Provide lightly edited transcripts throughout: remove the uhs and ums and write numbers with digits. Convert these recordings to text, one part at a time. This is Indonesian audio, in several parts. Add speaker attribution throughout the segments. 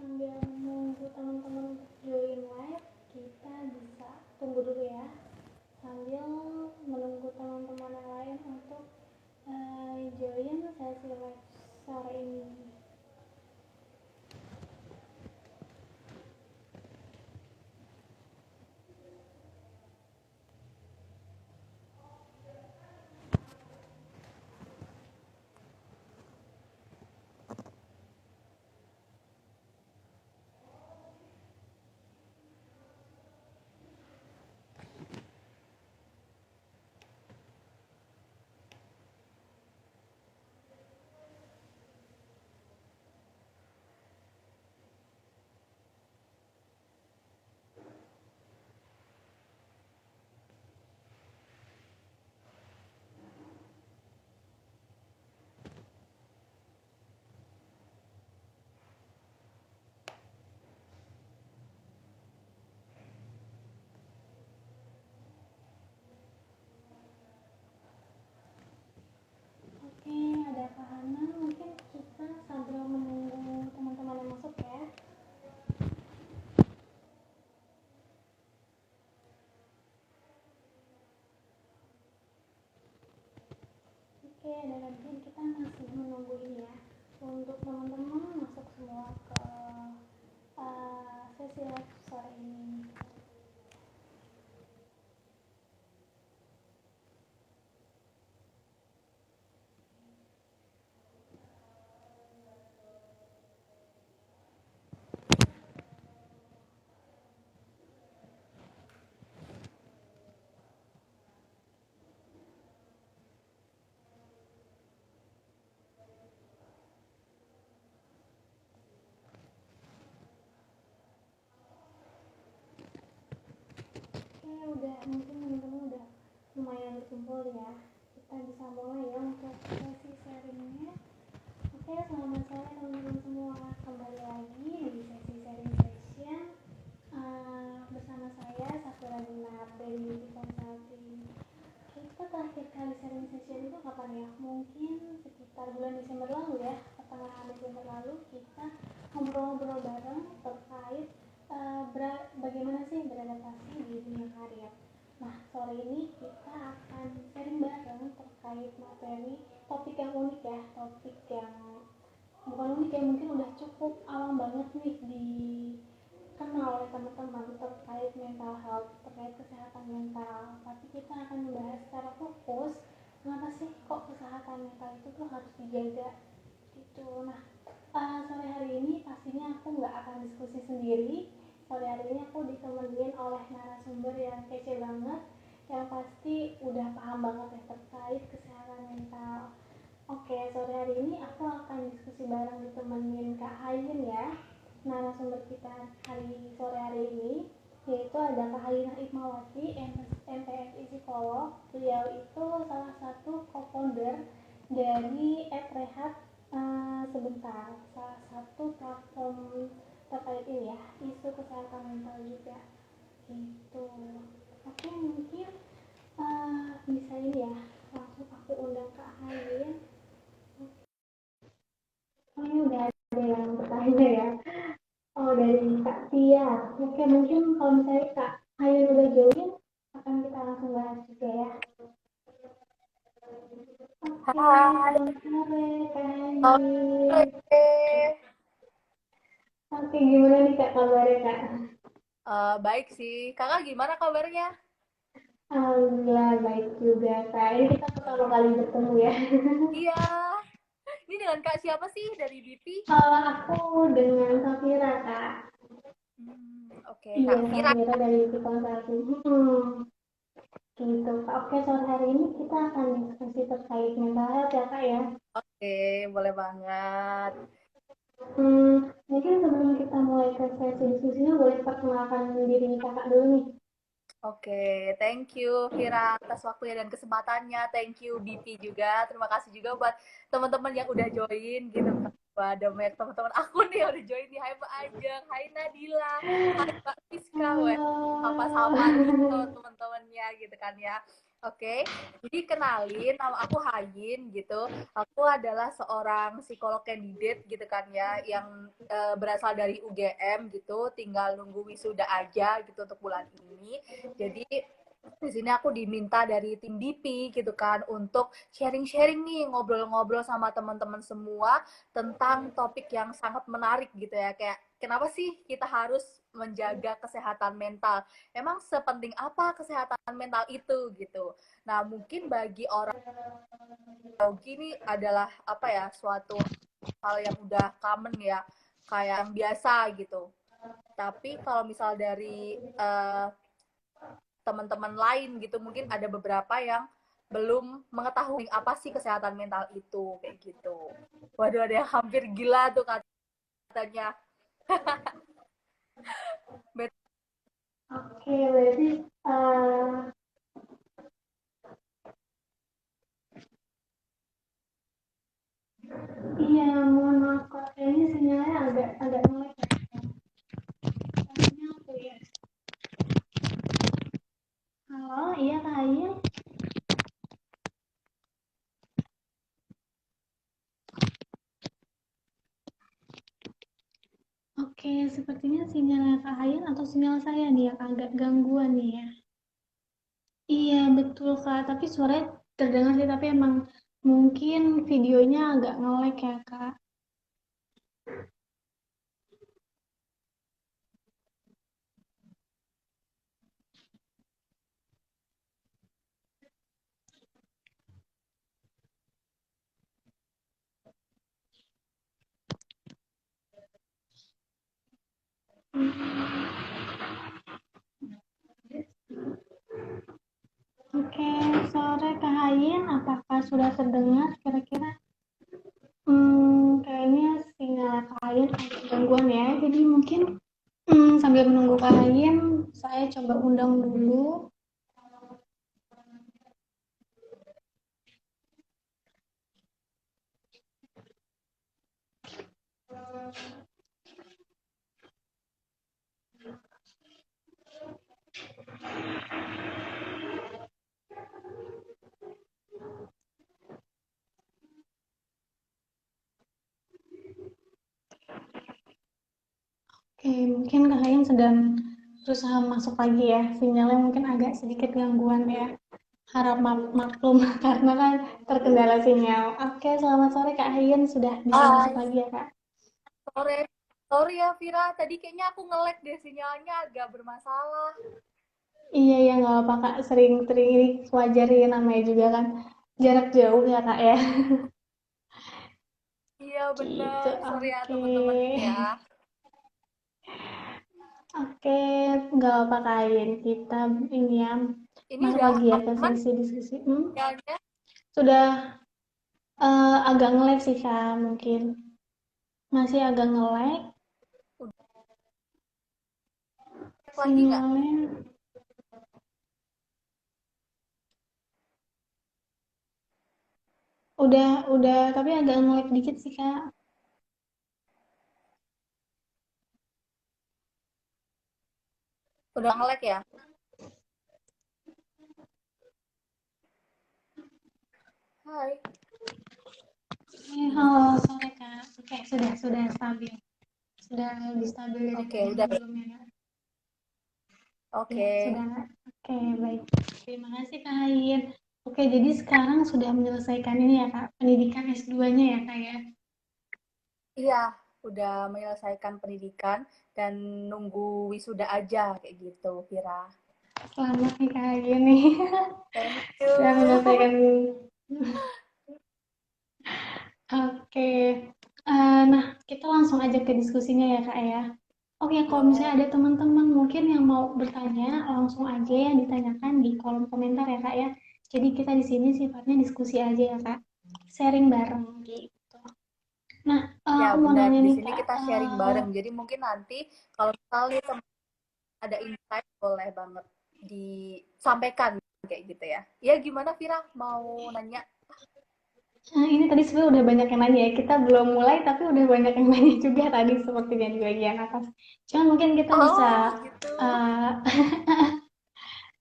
Speaker 1: sambil menunggu teman-teman untuk join live, kita bisa tunggu dulu ya. Sambil menunggu teman-teman yang lain untuk join sesi live sore ini. Oke, ada Kak Hana, mungkin kita sambil menunggu teman-teman yang masuk ya. Oke, dan nanti kita masih menunggu ini ya, untuk teman-teman masuk semua ke sesi live sore ini. Oke, udah mungkin teman-teman udah lumayan berkumpul ya. Kita bisa mulai ya untuk sesi sharingnya. Oke, selamat sore teman-teman semua. Kembali lagi di sesi sharing session bersama saya Sakura Dinar dari Beauty Consulting. Kita terakhir kali sharing session itu kapan ya? Mungkin sekitar bulan Desember lalu ya, pertengahan Desember lalu kita ngobrol-ngobrol bareng terkait bagaimana sih beradaptasi di dunia karir. Nah, sore ini kita akan sharing bareng terkait materi topik yang unik ya, topik yang bukan unik ya, mungkin udah cukup awam banget nih dikenal oleh teman-teman terkait mental health, terkait kesehatan mental. Tapi kita akan membahas secara fokus, kenapa sih kok kesehatan mental itu tuh harus dijaga gitu. Nah, sore hari ini pastinya aku nggak akan diskusi sendiri. Sore hari ini aku ditemenin oleh narasumber yang kece banget, yang pasti udah paham banget ya terkait kesehatan mental. Oke, sore hari ini aku akan diskusi bareng ditemenin Kak Hayin ya, narasumber kita sore hari ini, yaitu ada Kak Halinah Ikmawati, MPSI Psikolog. Beliau itu salah satu co-founder dari Rehat Sebentar, salah satu platform terkait ini ya, isu kesehatan mental juga gitu. Oke, mungkin bisa ini ya, langsung aku undang Kak Hayin. Oh, ini udah ada yang bertanya ya. Oh, dari Kak Tia. Oke, mungkin kalau misalnya Kak Hayin udah join, akan kita langsung bahas juga ya. Oke,
Speaker 2: Hai,
Speaker 1: selamat sore Kak
Speaker 2: sore.
Speaker 1: Hayin. Oke, gimana nih Kak kabarnya Kak?
Speaker 2: Baik sih. Kakak gimana kabarnya?
Speaker 1: Alhamdulillah baik juga Kak. Ini kita pertama kali bertemu ya.
Speaker 2: Iya. Ini dengan Kak siapa sih dari BP?
Speaker 1: Aku dengan Safira Kak.
Speaker 2: Oke,
Speaker 1: Iya,
Speaker 2: Kak Vira.
Speaker 1: Safira dari Beauty Consulting. Gitu Kak. Oke, sore hari ini kita akan diskusi terkait mental health ya Kak ya.
Speaker 2: Oke, boleh banget.
Speaker 1: Mungkin sebelum kita mulai ke sesi diskusinya, boleh perkenalkan diri kakak dulu nih.
Speaker 2: Oke, thank you Vira atas waktunya dan kesempatannya. Thank you BP juga. Terima kasih juga buat teman-teman yang udah join gitu. Wah, ada banyak teman-teman aku nih yang udah join nih. Hai Mbak Ajeng, hai Nadila, hai Mbak Fiska, weh. Sapa-sapa dulu teman-temannya gitu kan ya. Oke, jadi kenalin, nama aku Hayin gitu. Aku adalah seorang psikolog kandidat gitu kan ya, yang berasal dari UGM gitu, tinggal nunggu wisuda aja gitu untuk bulan ini. Jadi di sini aku diminta dari tim DP gitu kan untuk sharing-sharing nih, ngobrol-ngobrol sama teman-teman semua tentang topik yang sangat menarik gitu ya, kayak kenapa sih kita harus menjaga kesehatan mental, emang sepenting apa kesehatan mental itu gitu. Nah mungkin bagi orang gini adalah apa ya, suatu hal yang udah common ya, kayak yang biasa gitu. Tapi kalau misal dari teman-teman lain gitu, mungkin ada beberapa yang belum mengetahui apa sih kesehatan mental itu kayak gitu. Waduh, ada yang hampir gila tuh katanya.
Speaker 1: Oke, berarti iya, mohon maaf kok, kayaknya sinyalnya agak agak ngelek ya. Sinyal aku ya. Halo, iya Kak Ayu. Oke, sepertinya sinyalnya Kak Hayat atau sinyal saya nih yang agak gangguan nih ya. Iya, betul Kak, tapi suaranya terdengar sih, tapi emang mungkin videonya agak nge-lag ya Kak. Oke, sore Kak Hayin, apakah sudah terdengar kira-kira? Kayaknya sinyal Kak Hayin ada gangguan ya, jadi mungkin sambil menunggu Kak Hayin, saya coba undang dulu. Oke, mungkin Kak Hayin sedang berusaha masuk lagi ya, sinyalnya mungkin agak sedikit gangguan ya. Harap maklum karena kan terkendala sinyal. Oke, selamat sore Kak Hayin, sudah bisa masuk
Speaker 2: Hai,
Speaker 1: lagi ya Kak?
Speaker 2: sore. Sorry ya Vira, tadi kayaknya aku nge-lag deh, sinyalnya agak bermasalah.
Speaker 1: Iya ya, nggak apa Kak, sering-sering ini wajar ya, namanya juga kan jarak jauh ya Kak ya.
Speaker 2: Iya
Speaker 1: Gitu,
Speaker 2: bener, sorry ya
Speaker 1: oke.
Speaker 2: teman-teman ya.
Speaker 1: Oke, nggak apa Kak Hayin, kita ini ya
Speaker 2: Ini
Speaker 1: masuk
Speaker 2: udah
Speaker 1: lagi ya ke
Speaker 2: aman
Speaker 1: sesi diskusi.
Speaker 2: sinyalnya?
Speaker 1: Sudah agak nge-lag sih Kak, mungkin masih agak nge-lag
Speaker 2: Udah lagi nggak?
Speaker 1: sinyalnya. Udah, tapi agak nge-lag dikit sih Kak.
Speaker 2: Udah nge-lag ya? Hai.
Speaker 1: Halo, sore Kak. Oke, sudah stabil. Sudah lebih stabil daripada
Speaker 2: Oke,
Speaker 1: yang
Speaker 2: udah.
Speaker 1: sebelumnya Kak. Ya,
Speaker 2: Oke.
Speaker 1: sudah Kak. Oke, baik. Terima kasih Kak Hayin. Oke, jadi sekarang sudah menyelesaikan ini ya Kak, pendidikan S2-nya ya Kak ya.
Speaker 2: Iya, udah menyelesaikan pendidikan dan nunggu wisuda aja kayak gitu, Vira.
Speaker 1: Selamat nih Kak Hayin nih.
Speaker 2: Thank
Speaker 1: Sudah
Speaker 2: you.
Speaker 1: menyelesaikan. Oke. Nah, kita langsung aja ke diskusinya ya Kak ya. Oke, kalau
Speaker 2: Boleh.
Speaker 1: misalnya ada teman-teman mungkin yang mau bertanya, langsung aja ya ditanyakan di kolom komentar ya Kak ya. Jadi kita di sini sifatnya diskusi aja ya Kak, sharing bareng gitu. Nah,
Speaker 2: Ya,
Speaker 1: aku mau
Speaker 2: benar.
Speaker 1: nanya
Speaker 2: Di
Speaker 1: nih
Speaker 2: sini
Speaker 1: Kak.
Speaker 2: kita sharing bareng. Jadi mungkin nanti kalau misalnya ada insight, boleh banget disampaikan kayak gitu ya. Ya, gimana Vira? Mau nanya?
Speaker 1: Ini tadi sebenarnya udah banyak yang nanya ya. Kita belum mulai tapi udah banyak yang nanya juga tadi sepertinya di bagian atas. Cuman mungkin kita bisa
Speaker 2: Oh, gitu.
Speaker 1: uh,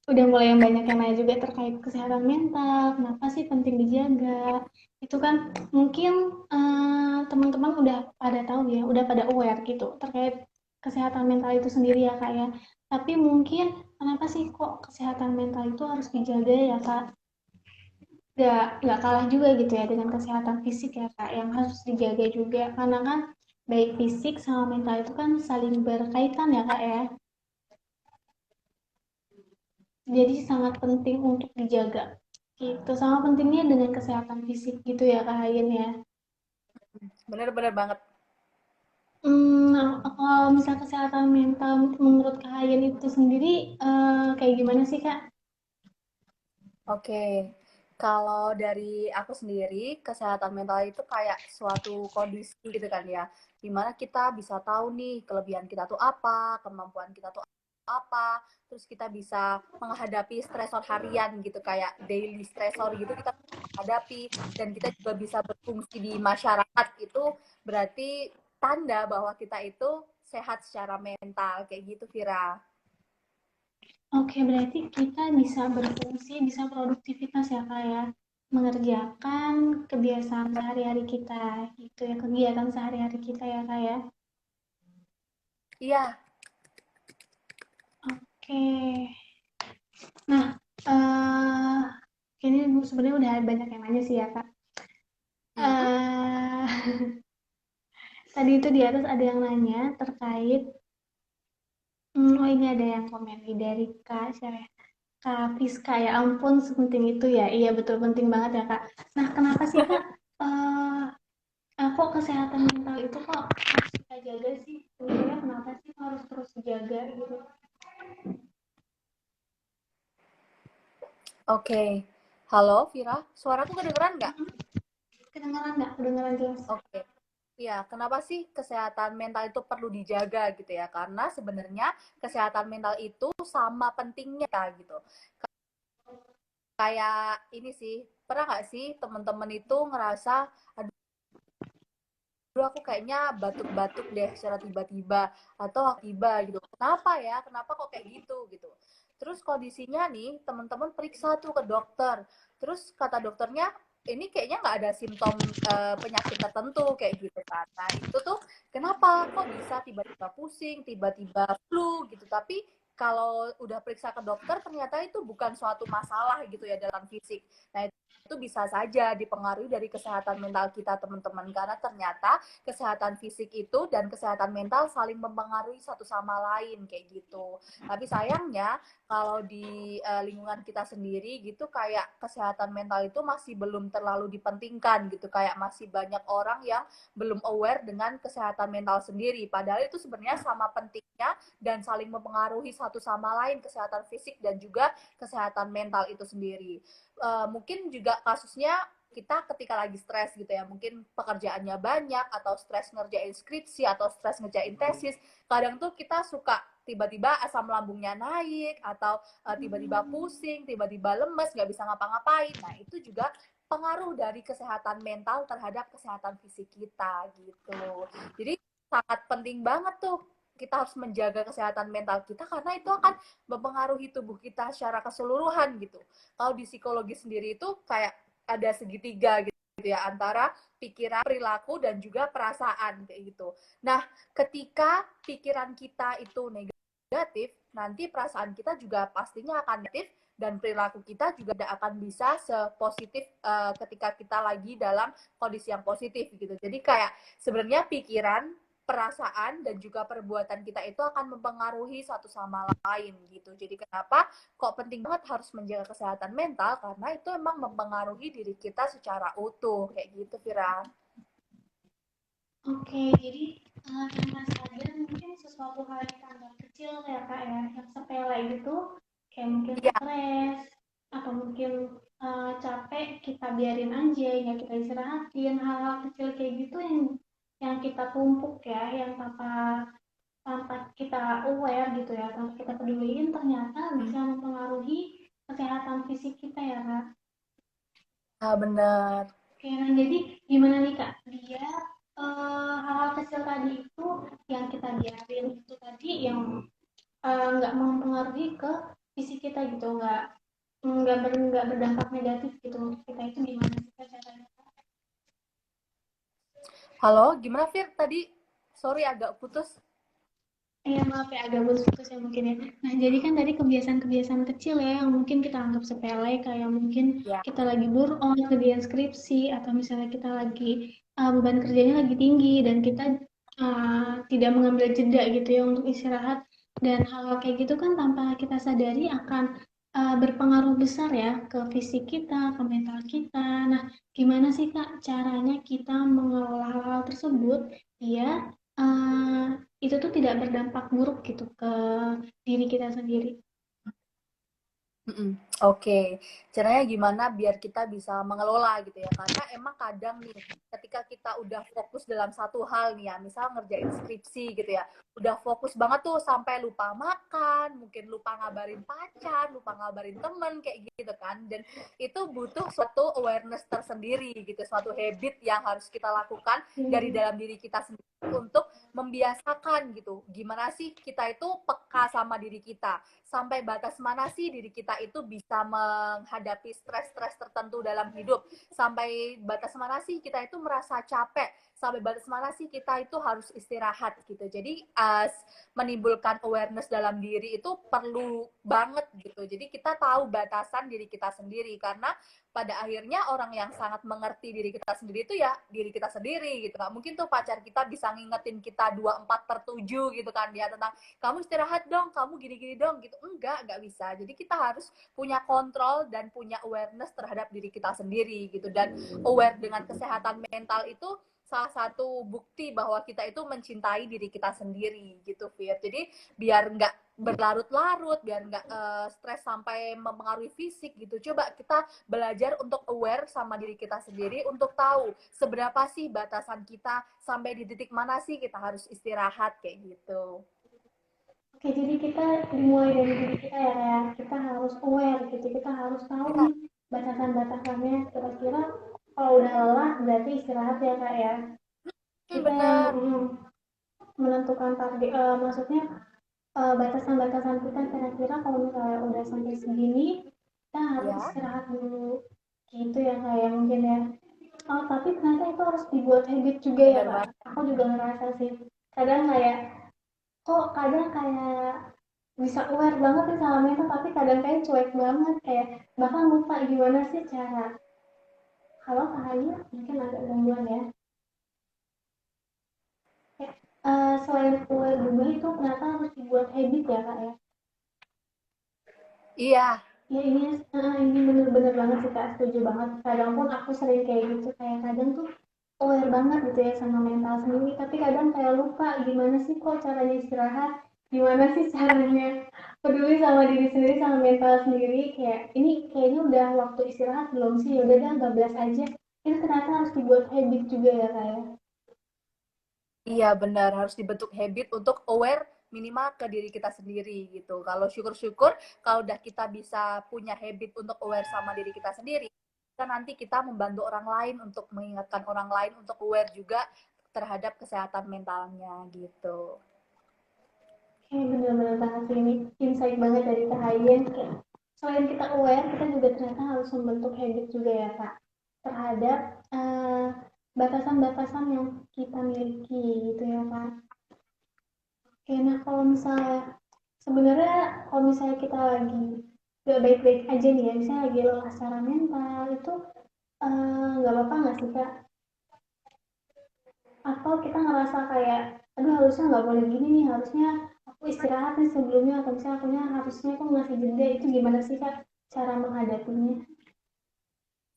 Speaker 1: udah mulai yang banyak yang nanya juga terkait kesehatan mental. Kenapa sih penting dijaga? Itu kan mungkin teman-teman udah pada tahu ya, udah pada aware gitu terkait kesehatan mental itu sendiri ya kak ya. Tapi mungkin kenapa sih kok kesehatan mental itu harus dijaga ya kak? Nggak kalah juga gitu ya dengan kesehatan fisik ya kak yang harus dijaga juga karena kan baik fisik sama mental itu kan saling berkaitan ya kak ya, jadi sangat penting untuk dijaga gitu sama pentingnya dengan kesehatan fisik gitu ya kak Hayin ya.
Speaker 2: Bener-bener banget.
Speaker 1: Nah, kalau misal kesehatan mental menurut kak Hayin itu sendiri kayak gimana sih kak?
Speaker 2: Oke, kalau dari aku sendiri, kesehatan mental itu kayak suatu kondisi gitu kan ya, dimana kita bisa tahu nih kelebihan kita tuh apa, kemampuan kita tuh apa, terus kita bisa menghadapi stresor harian gitu, kayak daily stressor gitu kita hadapi, dan kita juga bisa berfungsi di masyarakat, itu berarti tanda bahwa kita itu sehat secara mental, kayak gitu Vira.
Speaker 1: Oke, berarti kita bisa berfungsi, bisa produktivitas ya kak ya, mengerjakan kebiasaan sehari-hari kita, gitu ya, kegiatan sehari-hari kita ya kak ya.
Speaker 2: Iya.
Speaker 1: Oke, nah, ini sebenarnya udah banyak yang nanya sih ya kak.
Speaker 2: Hmm.
Speaker 1: Tadi itu di atas ada yang nanya terkait, oh ini ada yang komen nih dari kak siapa ya? Kak Fiska, ya ampun sepenting itu ya, iya betul penting banget ya kak. Nah kenapa sih kak? eh kok kesehatan mental itu kok harus kita jaga sih? Sebenarnya kenapa sih harus terus dijaga gitu?
Speaker 2: Oke. Halo, Vira. Suaraku kedengeran nggak?
Speaker 1: Kedengaran nggak? Kedengaran jelas.
Speaker 2: Oke. Ya, kenapa sih kesehatan mental itu perlu dijaga gitu ya? Karena sebenarnya kesehatan mental itu sama pentingnya gitu. Kayak ini sih, pernah nggak sih teman-teman itu ngerasa, aduh aku kayaknya batuk-batuk deh secara tiba-tiba atau tiba gitu. Kenapa ya? Kenapa kok kayak gitu gitu? Terus kondisinya nih teman-teman periksa tuh ke dokter. Terus kata dokternya ini kayaknya nggak ada simptom penyakit tertentu kayak gitu kan. Nah itu tuh kenapa kok bisa tiba-tiba pusing, tiba-tiba flu gitu. Tapi kalau udah periksa ke dokter ternyata itu bukan suatu masalah gitu ya dalam fisik. Nah itu bisa saja dipengaruhi dari kesehatan mental kita teman-teman karena ternyata kesehatan fisik itu dan kesehatan mental saling mempengaruhi satu sama lain kayak gitu. Tapi sayangnya kalau di lingkungan kita sendiri gitu kayak kesehatan mental itu masih belum terlalu dipentingkan gitu. Kayak masih banyak orang yang belum aware dengan kesehatan mental sendiri. Padahal itu sebenarnya sama pentingnya dan saling mempengaruhi satu sama lain kesehatan fisik dan juga kesehatan mental itu sendiri. Mungkin juga kasusnya kita ketika lagi stres gitu ya, mungkin pekerjaannya banyak atau stres ngerjain skripsi atau stres ngerjain tesis, kadang tuh kita suka tiba-tiba asam lambungnya naik atau tiba-tiba pusing, tiba-tiba lemes, nggak bisa ngapa-ngapain. Nah itu juga pengaruh dari kesehatan mental terhadap kesehatan fisik kita gitu. Jadi sangat penting banget tuh kita harus menjaga kesehatan mental kita karena itu akan mempengaruhi tubuh kita secara keseluruhan gitu. Kalau di psikologi sendiri itu kayak ada segitiga gitu ya antara pikiran, perilaku dan juga perasaan kayak gitu. Nah, ketika pikiran kita itu negatif, nanti perasaan kita juga pastinya akan negatif dan perilaku kita juga tidak akan bisa sepositif ketika kita lagi dalam kondisi yang positif gitu. Jadi kayak sebenarnya pikiran, perasaan dan juga perbuatan kita itu akan mempengaruhi satu sama lain gitu. Jadi kenapa kok penting banget harus menjaga kesehatan mental karena itu emang mempengaruhi diri kita secara utuh kayak gitu Vira.
Speaker 1: Oke, jadi tanpa sadar mungkin sesuatu hal yang sangat kecil ya kak ya, yang sepele gitu, kayak mungkin
Speaker 2: Iya,
Speaker 1: stres atau mungkin capek kita biarin aja, ya kita istirahatin hal-hal kecil kayak gitu yang kita tumpuk ya, yang tanpa tanpa kita aware gitu ya, tanpa kita peduliin ternyata bisa mempengaruhi kesehatan fisik kita ya kak.
Speaker 2: benar.
Speaker 1: Oke, nah jadi gimana nih Kak? Dia hal-hal kecil tadi itu yang kita biarin itu tadi yang nggak mempengaruhi ke fisik kita gitu, nggak berdampak negatif gitu untuk kita itu gimana sih Kak caranya?
Speaker 2: Halo, gimana Fir tadi? Sorry agak putus.
Speaker 1: Iya maaf ya agak putus ya mungkin ya. Nah jadi kan tadi kebiasaan-kebiasaan kecil ya yang mungkin kita anggap sepele kayak mungkin
Speaker 2: Ya.
Speaker 1: kita lagi burnout kerjaan skripsi atau misalnya kita lagi beban kerjanya lagi tinggi dan kita tidak mengambil jeda gitu ya untuk istirahat dan hal-hal kayak gitu kan tanpa kita sadari akan berpengaruh besar ya ke fisik kita, ke mental kita. Nah gimana sih Kak caranya kita mengelola hal-hal tersebut ya itu tuh tidak berdampak buruk gitu ke diri kita sendiri.
Speaker 2: Mm-mm. Oke, caranya gimana biar kita bisa mengelola gitu ya? Karena emang kadang nih, ketika kita udah fokus dalam satu hal nih ya, misal ngerjain skripsi gitu ya, udah fokus banget tuh sampai lupa makan, mungkin lupa ngabarin pacar, lupa ngabarin temen kayak gitu kan, dan itu butuh suatu awareness tersendiri gitu, suatu habit yang harus kita lakukan dari
Speaker 1: Hmm.
Speaker 2: dalam diri kita sendiri untuk membiasakan gitu. Gimana sih kita itu peka sama diri kita? Sampai batas mana sih diri kita itu bisa menghadapi stres-stres tertentu dalam hidup, sampai batas mana sih kita itu merasa capek, sampai batas mana sih kita itu harus istirahat gitu. Jadi menimbulkan awareness dalam diri itu perlu banget gitu. Jadi kita tahu batasan diri kita sendiri, karena pada akhirnya orang yang sangat mengerti diri kita sendiri itu ya diri kita sendiri gitu. Nggak mungkin tuh pacar kita bisa ngingetin kita 24/7 gitu kan dia tentang kamu istirahat dong, kamu gini-gini dong gitu. Enggak bisa. Jadi kita harus punya kontrol dan punya awareness terhadap diri kita sendiri gitu. Dan aware dengan kesehatan mental itu salah satu bukti bahwa kita itu mencintai diri kita sendiri gitu, Fir. Jadi biar nggak berlarut-larut, biar nggak stres sampai mempengaruhi fisik gitu. Coba kita belajar untuk aware sama diri kita sendiri, untuk tahu seberapa sih batasan kita, sampai di titik mana sih kita harus istirahat kayak gitu.
Speaker 1: Oke, jadi kita dimulai dari diri kita ya, kayak kita harus aware gitu, kita harus tahu
Speaker 2: Ya,
Speaker 1: nih batasan-batasannya. Kira-kira kalau udah lelah berarti istirahat ya kak ya. Kita yang
Speaker 2: bener.
Speaker 1: menentukan target, maksudnya batasan-batasan kita kira-kira kalau misalnya udah sampai segini kita harus
Speaker 2: Ya,
Speaker 1: istirahat dulu gitu ya kayak mungkin ya. Oh, tapi ternyata itu harus dibuat habit juga ya
Speaker 2: bener
Speaker 1: kak.
Speaker 2: banget.
Speaker 1: Aku juga ngerasa sih kadang kayak kok kadang kayak bisa aware banget nih sama mental tapi kadang kayak cuek banget kayak bahkan lupa gimana sih cara. Kalau Kak Hayu mungkin agak gangguan ya. Kayak, selain aware juga itu ternyata harus dibuat habit ya kak ya.
Speaker 2: Iya,
Speaker 1: Ya ini bener-bener banget sih kak, setuju banget. Kadang pun aku sering kayak gitu, kayak kadang tuh aware banget gitu ya sama mental sendiri, tapi kadang kayak lupa gimana sih kok caranya istirahat, gimana sih caranya peduli sama diri sendiri sama mental sendiri. Kayak ini kayaknya udah waktu istirahat belum sih, ya udah dah bablas aja. Itu ternyata harus dibuat habit juga ya kak ya.
Speaker 2: iya benar, harus dibentuk habit untuk aware minimal ke diri kita sendiri gitu. Kalau syukur-syukur kalau udah kita bisa punya habit untuk aware sama diri kita sendiri, kan nanti kita membantu orang lain untuk mengingatkan orang lain untuk aware juga terhadap kesehatan mentalnya gitu.
Speaker 1: Kayak bener-bener banget sih ini insight banget dari Kak Hayen. Kayak selain kita aware, kita juga ternyata harus membentuk habit juga ya Kak terhadap eh, batasan-batasan yang kita miliki gitu ya Kak. Oke, nah kalau misalnya sebenarnya kalau misalnya kita lagi gak baik-baik aja nih ya, misalnya lagi lelah secara mental itu nggak apa-apa nggak sih Kak? Atau kita ngerasa kayak aduh harusnya nggak boleh gini nih, harusnya aku istirahat nih sebelumnya atau misalnya akunya harusnya aku ngasih jeda, itu gimana sih kak cara menghadapinya?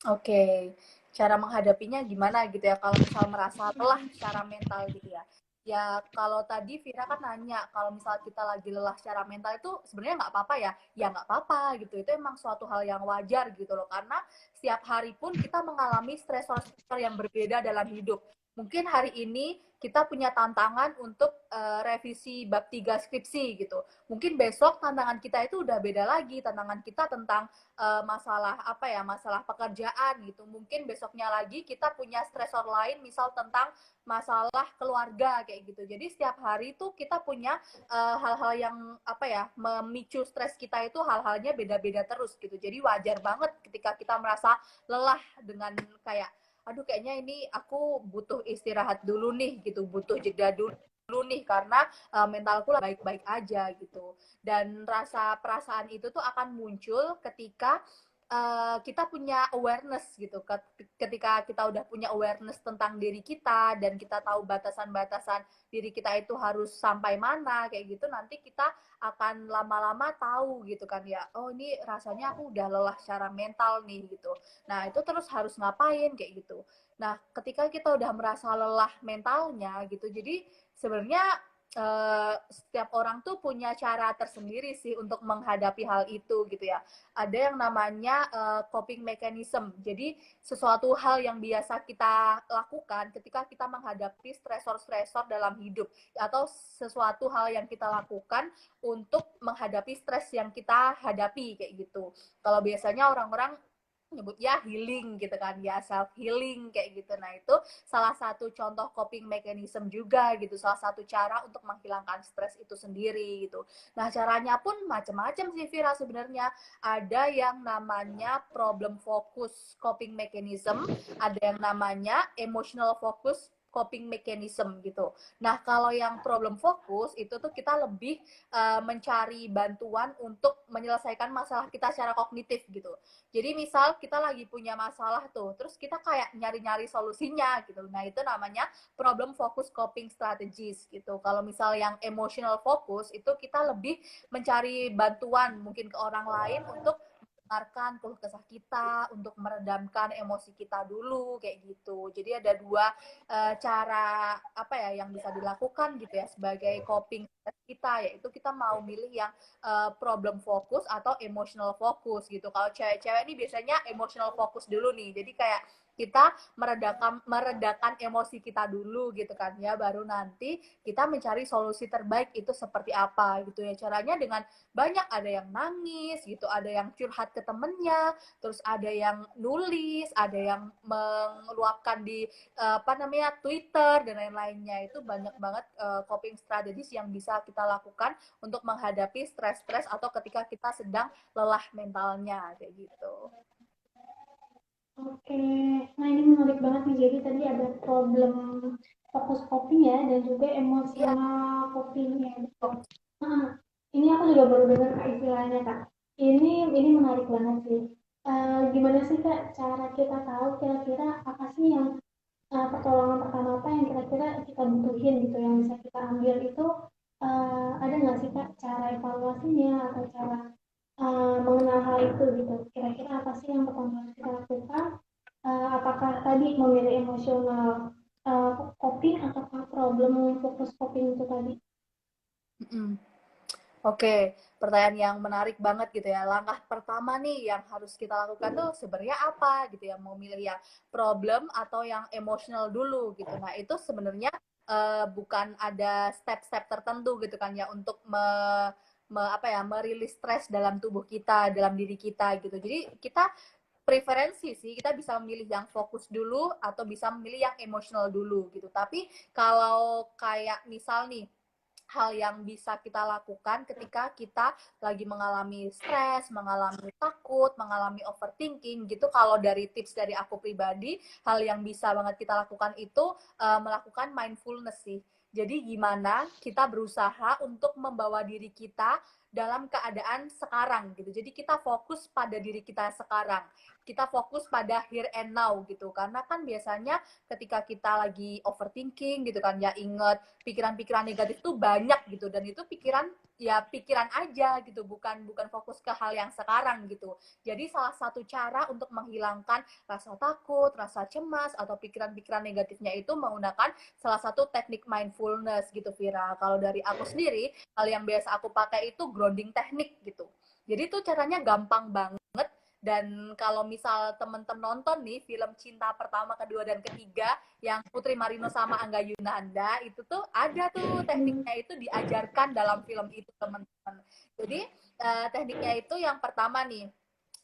Speaker 2: Oke, cara menghadapinya gimana gitu ya kalau misal merasa lelah secara mental gitu ya. Ya kalau tadi Vira kan nanya kalau misal kita lagi lelah secara mental itu sebenarnya nggak apa-apa ya. Ya nggak apa-apa gitu. Itu emang suatu hal yang wajar gitu loh. Karena setiap hari pun kita mengalami stresor-stresor yang berbeda dalam hidup. mungkin hari ini kita punya tantangan untuk revisi bab 3 skripsi gitu. Mungkin besok tantangan kita itu udah beda lagi, tantangan kita tentang masalah apa ya, masalah pekerjaan gitu. Mungkin besoknya lagi kita punya stresor lain, misal tentang masalah keluarga kayak gitu. Jadi setiap hari tuh kita punya hal-hal yang apa ya, memicu stres kita itu hal-halnya beda-beda terus gitu. Jadi wajar banget ketika kita merasa lelah dengan kayak aduh kayaknya ini aku butuh istirahat dulu nih gitu, butuh jeda dulu nih karena mentalku baik-baik aja gitu. Dan rasa perasaan itu tuh akan muncul ketika kita punya awareness gitu. Ketika kita udah punya awareness tentang diri kita dan kita tahu batasan-batasan diri kita itu harus sampai mana kayak gitu, nanti kita akan lama-lama tahu gitu kan ya, oh ini rasanya aku udah lelah secara mental nih gitu. Nah itu terus harus ngapain kayak gitu. Nah ketika kita udah merasa lelah mentalnya gitu, jadi sebenarnya setiap orang tuh punya cara tersendiri sih untuk menghadapi hal itu gitu ya. Ada yang namanya coping mechanism. Jadi sesuatu hal yang biasa kita lakukan ketika kita menghadapi stresor-stresor dalam hidup atau sesuatu hal yang kita lakukan untuk menghadapi stres yang kita hadapi kayak gitu. Kalau biasanya orang-orang nyebutnya healing gitu kan ya, self healing kayak gitu. Nah itu salah satu contoh coping mechanism juga gitu, salah satu cara untuk menghilangkan stres itu sendiri gitu. Nah caranya pun macam-macam sih Vira sebenarnya. Ada yang namanya problem focus coping mechanism, ada yang namanya emotional focus coping mechanism gitu. Nah kalau yang problem fokus itu tuh kita lebih mencari bantuan untuk menyelesaikan masalah kita secara kognitif gitu. Jadi misal kita lagi punya masalah tuh, terus kita kayak nyari-nyari solusinya gitu. Nah itu namanya problem focus coping strategies gitu. Kalau misal yang emotional focus itu kita lebih mencari bantuan mungkin ke orang lain untuk mendengarkan keluh kesah kita, untuk meredamkan emosi kita dulu kayak gitu. Jadi ada dua cara apa ya yang bisa dilakukan gitu ya sebagai coping kita, yaitu kita mau milih yang problem fokus atau emotional fokus gitu. Kalau cewek-cewek ini biasanya emotional fokus dulu nih. Jadi kayak kita meredakan emosi kita dulu gitu kan ya, baru nanti kita mencari solusi terbaik itu seperti apa gitu ya. Caranya dengan banyak, ada yang nangis gitu, ada yang curhat ke temennya, terus ada yang nulis, ada yang meluapkan di apa namanya Twitter dan lain-lainnya. Itu banyak banget coping strategies yang bisa kita lakukan untuk menghadapi stres-stres atau ketika kita sedang lelah mentalnya kayak gitu.
Speaker 1: Oke, nah ini menarik banget nih. Jadi tadi ada problem fokus coping ya, dan juga
Speaker 2: Iya.
Speaker 1: emosional coping ya. Betul. Nah, ini aku juga baru dengar kak istilahnya kak. Ini menarik banget sih. Gimana sih kak cara kita tahu kira-kira apa sih yang pertolongan pertama apa yang kira-kira kita butuhin gitu yang bisa kita ambil itu ada nggak sih kak cara evaluasinya atau cara mengenal hal itu gitu. Kira-kira apa sih yang pertama harus kita lakukan? Apakah tadi memilih emosional coping ataukah problem fokus coping itu tadi?
Speaker 2: Oke, pertanyaan yang menarik banget gitu ya. Langkah pertama nih yang harus kita lakukan tuh sebenarnya apa gitu ya? Mau milih yang problem atau yang emosional dulu gitu. Nah, itu sebenarnya bukan ada step-step tertentu gitu kan ya untuk apa ya, merilis stres dalam tubuh kita, dalam diri kita gitu. Jadi kita preferensi sih, kita bisa memilih yang fokus dulu atau bisa memilih yang emosional dulu gitu. Tapi kalau kayak misal nih hal yang bisa kita lakukan ketika kita lagi mengalami stres, mengalami takut, mengalami overthinking gitu. Kalau dari tips dari aku pribadi, hal yang bisa banget kita lakukan itu melakukan mindfulness sih. Jadi gimana kita berusaha untuk membawa diri kita dalam keadaan sekarang gitu. Jadi kita fokus pada diri kita sekarang. Kita fokus pada here and now gitu. Karena kan biasanya ketika kita lagi overthinking gitu kan ya, inget pikiran-pikiran negatif tuh banyak gitu, dan itu pikiran ya pikiran aja gitu, bukan fokus ke hal yang sekarang gitu. Jadi salah satu cara untuk menghilangkan rasa takut, rasa cemas atau pikiran-pikiran negatifnya itu menggunakan salah satu teknik mindfulness gitu Vira. Kalau dari aku sendiri, hal yang biasa aku pakai itu grounding teknik gitu. Jadi tuh caranya gampang banget Dan kalau misal temen-temen nonton nih film Cinta Pertama, Kedua, dan Ketiga yang Putri Marino sama Angga Yunanda, itu tuh ada tuh tekniknya itu diajarkan dalam film itu teman-teman. Jadi tekniknya itu yang pertama nih,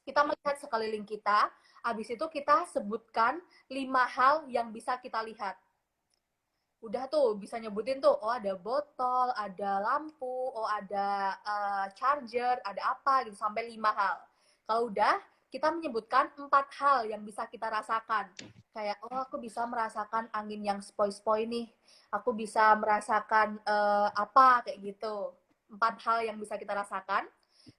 Speaker 2: kita melihat sekeliling kita, habis itu kita sebutkan 5 hal yang bisa kita lihat. Udah tuh bisa nyebutin tuh, oh ada botol, ada lampu, oh ada charger, ada apa gitu, sampai 5 hal. Kalau udah, kita menyebutkan 4 hal yang bisa kita rasakan. Kayak, oh aku bisa merasakan angin yang sepoi-sepoi nih. Aku bisa merasakan apa, kayak gitu. 4 hal yang bisa kita rasakan.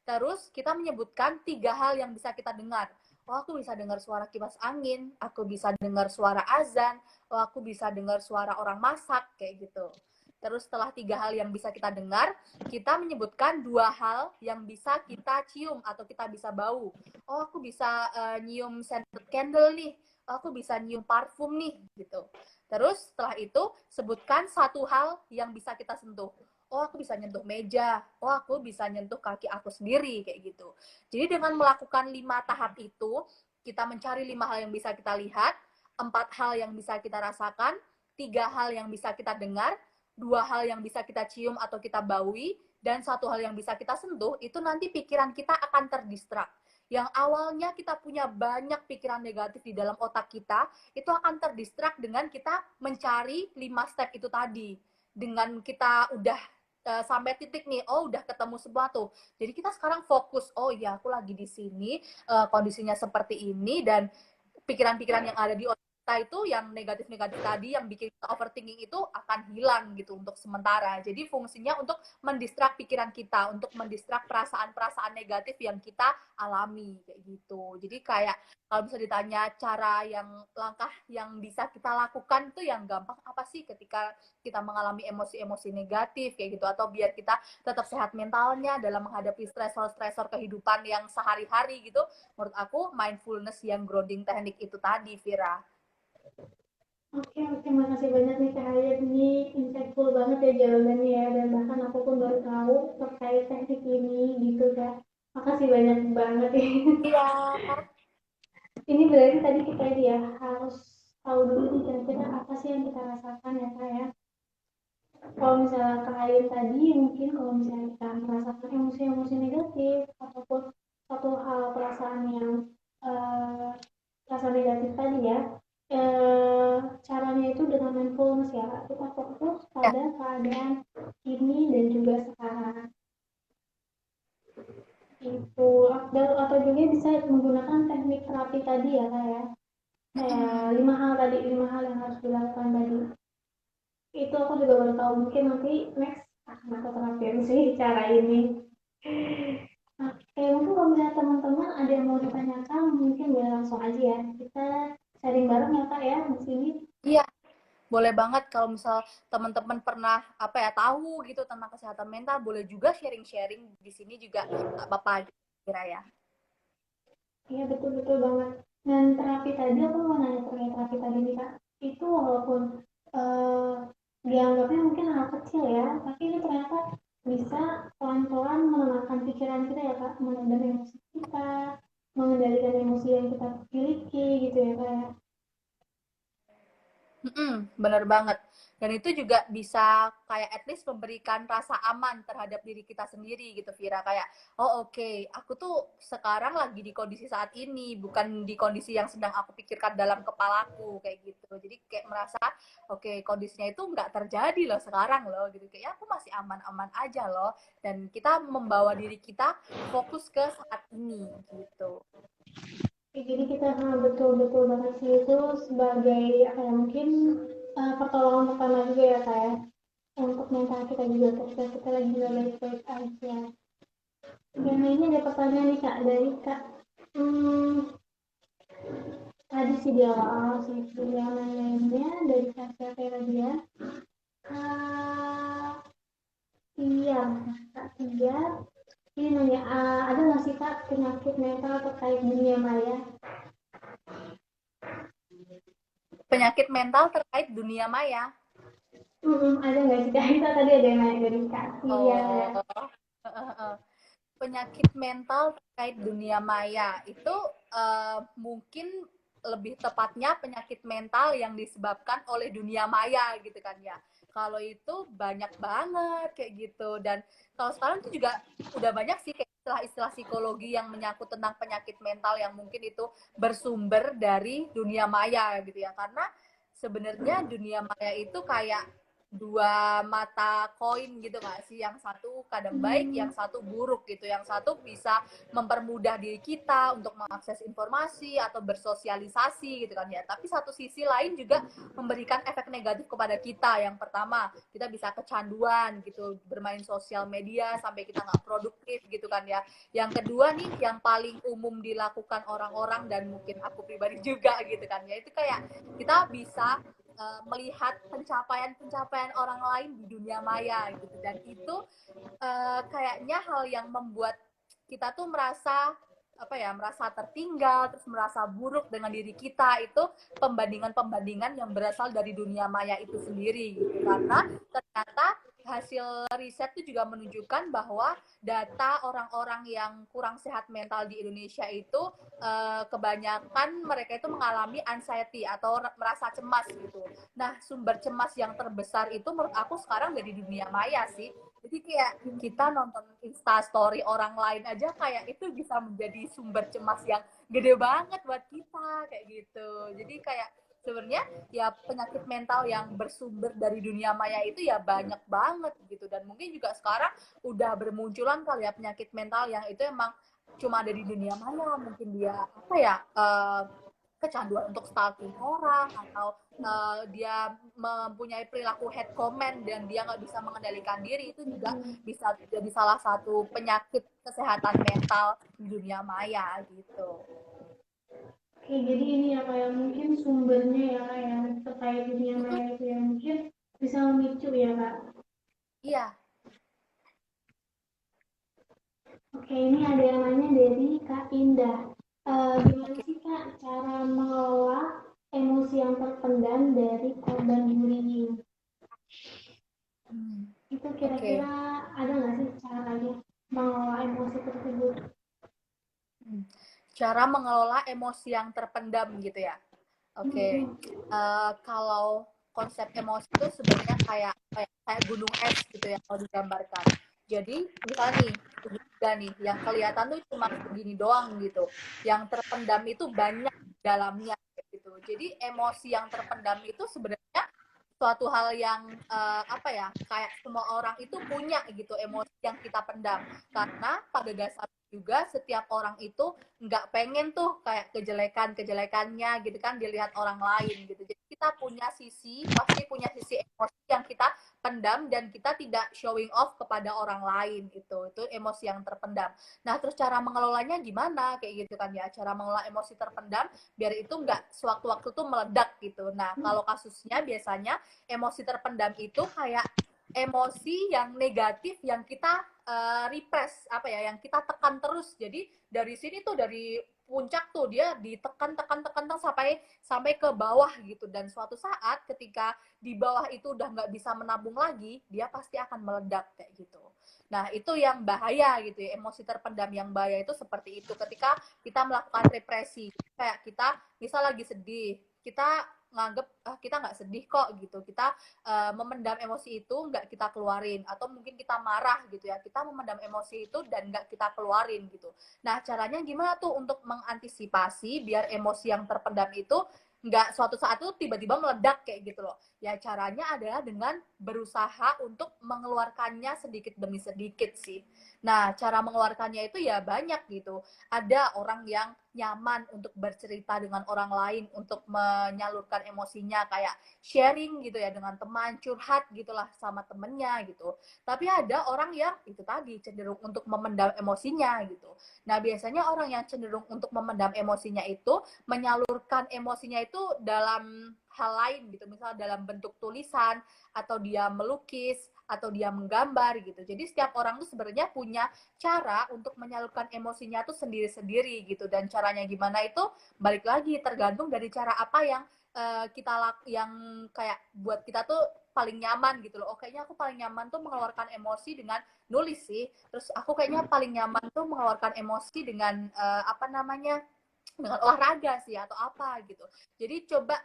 Speaker 2: Terus kita menyebutkan 3 hal yang bisa kita dengar. Oh aku bisa dengar suara kipas angin, aku bisa dengar suara azan, oh aku bisa dengar suara orang masak, kayak gitu. Terus setelah 3 hal yang bisa kita dengar, kita menyebutkan 2 hal yang bisa kita cium atau kita bisa bau. Oh aku bisa nyium scented candle nih, oh, aku bisa nyium parfum nih, gitu. Terus setelah itu sebutkan 1 hal yang bisa kita sentuh. Oh aku bisa nyentuh meja, oh aku bisa nyentuh kaki aku sendiri, kayak gitu. Jadi dengan melakukan 5 tahap itu, kita mencari 5 hal yang bisa kita lihat, 4 hal yang bisa kita rasakan, 3 hal yang bisa kita dengar, 2 hal yang bisa kita cium atau kita baui, dan 1 hal yang bisa kita sentuh, itu nanti pikiran kita akan terdistrak. Yang awalnya kita punya banyak pikiran negatif di dalam otak kita, itu akan terdistrak dengan kita mencari 5 step itu tadi. Dengan kita udah sampai titik nih, oh udah ketemu sesuatu. Jadi kita sekarang fokus, oh iya aku lagi di sini, kondisinya seperti ini, dan pikiran-pikiran yang ada di otak kita itu yang negatif-negatif tadi yang bikin kita overthinking itu akan hilang gitu untuk sementara. Jadi fungsinya untuk mendistrak pikiran kita, untuk mendistrak perasaan-perasaan negatif yang kita alami kayak gitu. Jadi kayak kalau bisa ditanya cara yang langkah yang bisa kita lakukan itu yang gampang apa sih ketika kita mengalami emosi-emosi negatif kayak gitu, atau biar kita tetap sehat mentalnya dalam menghadapi stresor-stresor kehidupan yang sehari-hari gitu. Menurut aku mindfulness yang grounding teknik itu tadi, Vira.
Speaker 1: Oke, oke, makasih banyak nih Kak Hayat. Ini insightful banget ya jawabannya ya. Dan bahkan aku pun baru tahu terkait teknik ini gitu Kak. Makasih banyak banget ya.
Speaker 2: Iya.
Speaker 1: Ini berarti tadi kita ini ya harus tahu dulu nih kira-kira apa sih yang kita rasakan ya Kak ya. Kalau misalnya Kak Hayat tadi mungkin kalau misalnya kita merasakan emosi-emosi negatif ataupun satu hal perasaan yang eh, rasa negatif tadi ya, caranya itu dengan mindfulness ya, kita fokus
Speaker 2: Ya.
Speaker 1: pada keadaan ini dan juga sekarang itu. Atau juga bisa menggunakan teknik terapi tadi ya Kak ya, kayak lima hal yang harus dilakukan tadi, itu aku juga baru tahu, mungkin nanti next akan aku terapin sih cara ini. Oke, mungkin kalau misalnya teman-teman ada yang mau ditanyakan mungkin boleh langsung aja ya, kita sharing bareng ya Kak ya di sini.
Speaker 2: Iya, boleh banget kalau misal teman-teman pernah apa ya tahu gitu tentang kesehatan mental, boleh juga sharing-sharing di sini juga nggak apa-apa gitu, Vira ya.
Speaker 1: Iya betul-betul banget. Dan terapi tadi aku mau nanya terkait terapi tadi nih Kak. Itu walaupun eh, dianggapnya mungkin hal kecil ya, tapi ini ternyata bisa pelan-pelan menenangkan pikiran kita ya Kak, mengendalikan emosi kita, mengendalikan emosi yang kita miliki gitu ya Kak ya.
Speaker 2: Bener banget. Dan itu juga bisa kayak at least memberikan rasa aman terhadap diri kita sendiri gitu, Vira. Kayak, oh oke, aku tuh sekarang lagi di kondisi saat ini, bukan di kondisi yang sedang aku pikirkan dalam kepalaku, kayak gitu. Jadi kayak merasa, oke, kondisinya itu nggak terjadi loh sekarang loh, gitu. Kayak aku masih aman-aman aja loh. Dan kita membawa diri kita fokus ke saat ini, gitu.
Speaker 1: Oke, jadi kita betul-betul banget sih itu sebagai apa ya, mungkin pertolongan pertama juga ya Kak ya, untuk mental kita juga ketika kita lagi nggak baik-baik aja. Dan ini ada pertanyaan nih Kak dari Kak. Hmm, tadi sih di awal sih yang nanyainnya dari Kak siapa ya tadi ya? Kak Tia, Kak Tia. Ini nanya, ada nggak sih Kak penyakit mental terkait dunia maya?
Speaker 2: Penyakit mental terkait dunia maya.
Speaker 1: Ada nggak sih Kak? Itu tadi ada yang nanya dari Kak Tia.
Speaker 2: Oh, penyakit mental terkait dunia maya itu mungkin lebih tepatnya penyakit mental yang disebabkan oleh dunia maya gitu kan ya. Kalau itu banyak banget kayak gitu, dan kalau sekarang tuh juga udah banyak sih kayak istilah-istilah psikologi yang menyangkut tentang penyakit mental yang mungkin itu bersumber dari dunia maya gitu ya. Karena sebenarnya dunia maya itu kayak dua mata koin gitu nggak sih, yang satu kadang baik, yang satu buruk gitu, yang satu bisa mempermudah diri kita untuk mengakses informasi atau bersosialisasi gitu kan ya, tapi satu sisi lain juga memberikan efek negatif kepada kita. Yang pertama, kita bisa kecanduan gitu, bermain sosial media sampai kita nggak produktif gitu kan ya. Yang kedua nih, yang paling umum dilakukan orang-orang dan mungkin aku pribadi juga gitu kan ya, itu kayak kita bisa melihat pencapaian-pencapaian orang lain di dunia maya gitu, dan itu kayaknya hal yang membuat kita tuh merasa apa ya, merasa tertinggal, terus merasa buruk dengan diri kita. Itu pembandingan-pembandingan yang berasal dari dunia maya itu sendiri gitu. Karena ternyata hasil riset itu juga menunjukkan bahwa data orang-orang yang kurang sehat mental di Indonesia itu kebanyakan mereka itu mengalami anxiety atau merasa cemas gitu. Nah, sumber cemas yang terbesar itu menurut aku sekarang dari dunia maya sih. Jadi kayak kita nonton Insta story orang lain aja kayak itu bisa menjadi sumber cemas yang gede banget buat kita kayak gitu. Jadi kayak sebenarnya ya penyakit mental yang bersumber dari dunia maya itu ya banyak banget gitu, dan mungkin juga sekarang udah bermunculan kali ya penyakit mental yang itu emang cuma ada di dunia maya. Mungkin dia apa ya, kecanduan untuk stalking orang, atau dia mempunyai perilaku head comment dan dia nggak bisa mengendalikan diri. Itu juga bisa jadi salah satu penyakit kesehatan mental di dunia maya gitu.
Speaker 1: Oke, jadi ini ya kayak mungkin sumbernya ya kayak terkait dunia maya itu ya mungkin bisa memicu ya kak.
Speaker 2: Iya.
Speaker 1: Oke, ini ada yang nanya dari Kak Indah. Gimana
Speaker 2: Oke.
Speaker 1: sih Kak cara mengelola emosi yang terpendam dari korban bullying? Itu
Speaker 2: Oke.
Speaker 1: kira-kira ada nggak sih caranya mengelola emosi tersebut?
Speaker 2: Cara mengelola emosi yang terpendam gitu ya. Oke.
Speaker 1: Mm-mm.
Speaker 2: Kalau konsep emosi itu sebenarnya kayak gunung es gitu ya kalau digambarkan. Jadi misalnya nih, juga nih yang kelihatan tuh cuma segini doang gitu. Yang terpendam itu banyak dalamnya gitu. Jadi emosi yang terpendam itu sebenarnya suatu hal yang apa ya, kayak semua orang itu punya gitu emosi yang kita pendam, karena pada dasarnya juga setiap orang itu nggak pengen tuh kayak kejelekannya gitu kan dilihat orang lain gitu. Jadi kita pasti punya sisi emosi yang kita pendam dan kita tidak showing off kepada orang lain gitu. Itu emosi yang terpendam. Nah, terus cara mengelolanya gimana kayak gitu kan ya, cara mengelola emosi terpendam biar itu nggak sewaktu-waktu tuh meledak gitu. Nah, kalau kasusnya biasanya emosi terpendam itu kayak emosi yang negatif yang kita repress, apa ya, yang kita tekan terus. Jadi dari sini tuh, dari puncak tuh dia ditekan tekan tekan sampai sampai ke bawah gitu, dan suatu saat ketika di bawah itu udah nggak bisa menabung lagi, dia pasti akan meledak kayak gitu. Nah, itu yang bahaya gitu ya, emosi terpendam yang bahaya itu seperti itu, ketika kita melakukan represi. Kayak kita misal lagi sedih, kita nganggep kita nggak sedih kok gitu, kita memendam emosi itu, nggak kita keluarin, atau mungkin kita marah gitu ya, kita memendam emosi itu dan nggak kita keluarin gitu. Nah, caranya gimana tuh untuk mengantisipasi biar emosi yang terpendam itu nggak suatu saat tuh tiba-tiba meledak kayak gitu loh. Ya caranya adalah dengan berusaha untuk mengeluarkannya sedikit demi sedikit sih. Nah, cara mengeluarkannya itu ya banyak gitu. Ada orang yang nyaman untuk bercerita dengan orang lain untuk menyalurkan emosinya, kayak sharing gitu ya dengan teman, curhat gitulah sama temennya gitu. Tapi ada orang yang itu tadi cenderung untuk memendam emosinya gitu. Nah, biasanya orang yang cenderung untuk memendam emosinya itu menyalurkan emosinya itu dalam hal lain gitu, misalnya dalam bentuk tulisan, atau dia melukis, atau dia menggambar gitu. Jadi setiap orang tuh sebenarnya punya cara untuk menyalurkan emosinya tuh sendiri-sendiri gitu, dan caranya gimana itu balik lagi tergantung dari cara apa yang yang kayak buat kita tuh paling nyaman gitu loh. Oh, kayaknya aku paling nyaman tuh mengeluarkan emosi dengan nulis sih. Terus aku kayaknya paling nyaman tuh mengeluarkan emosi dengan apa namanya, dengan olahraga sih atau apa gitu. Jadi coba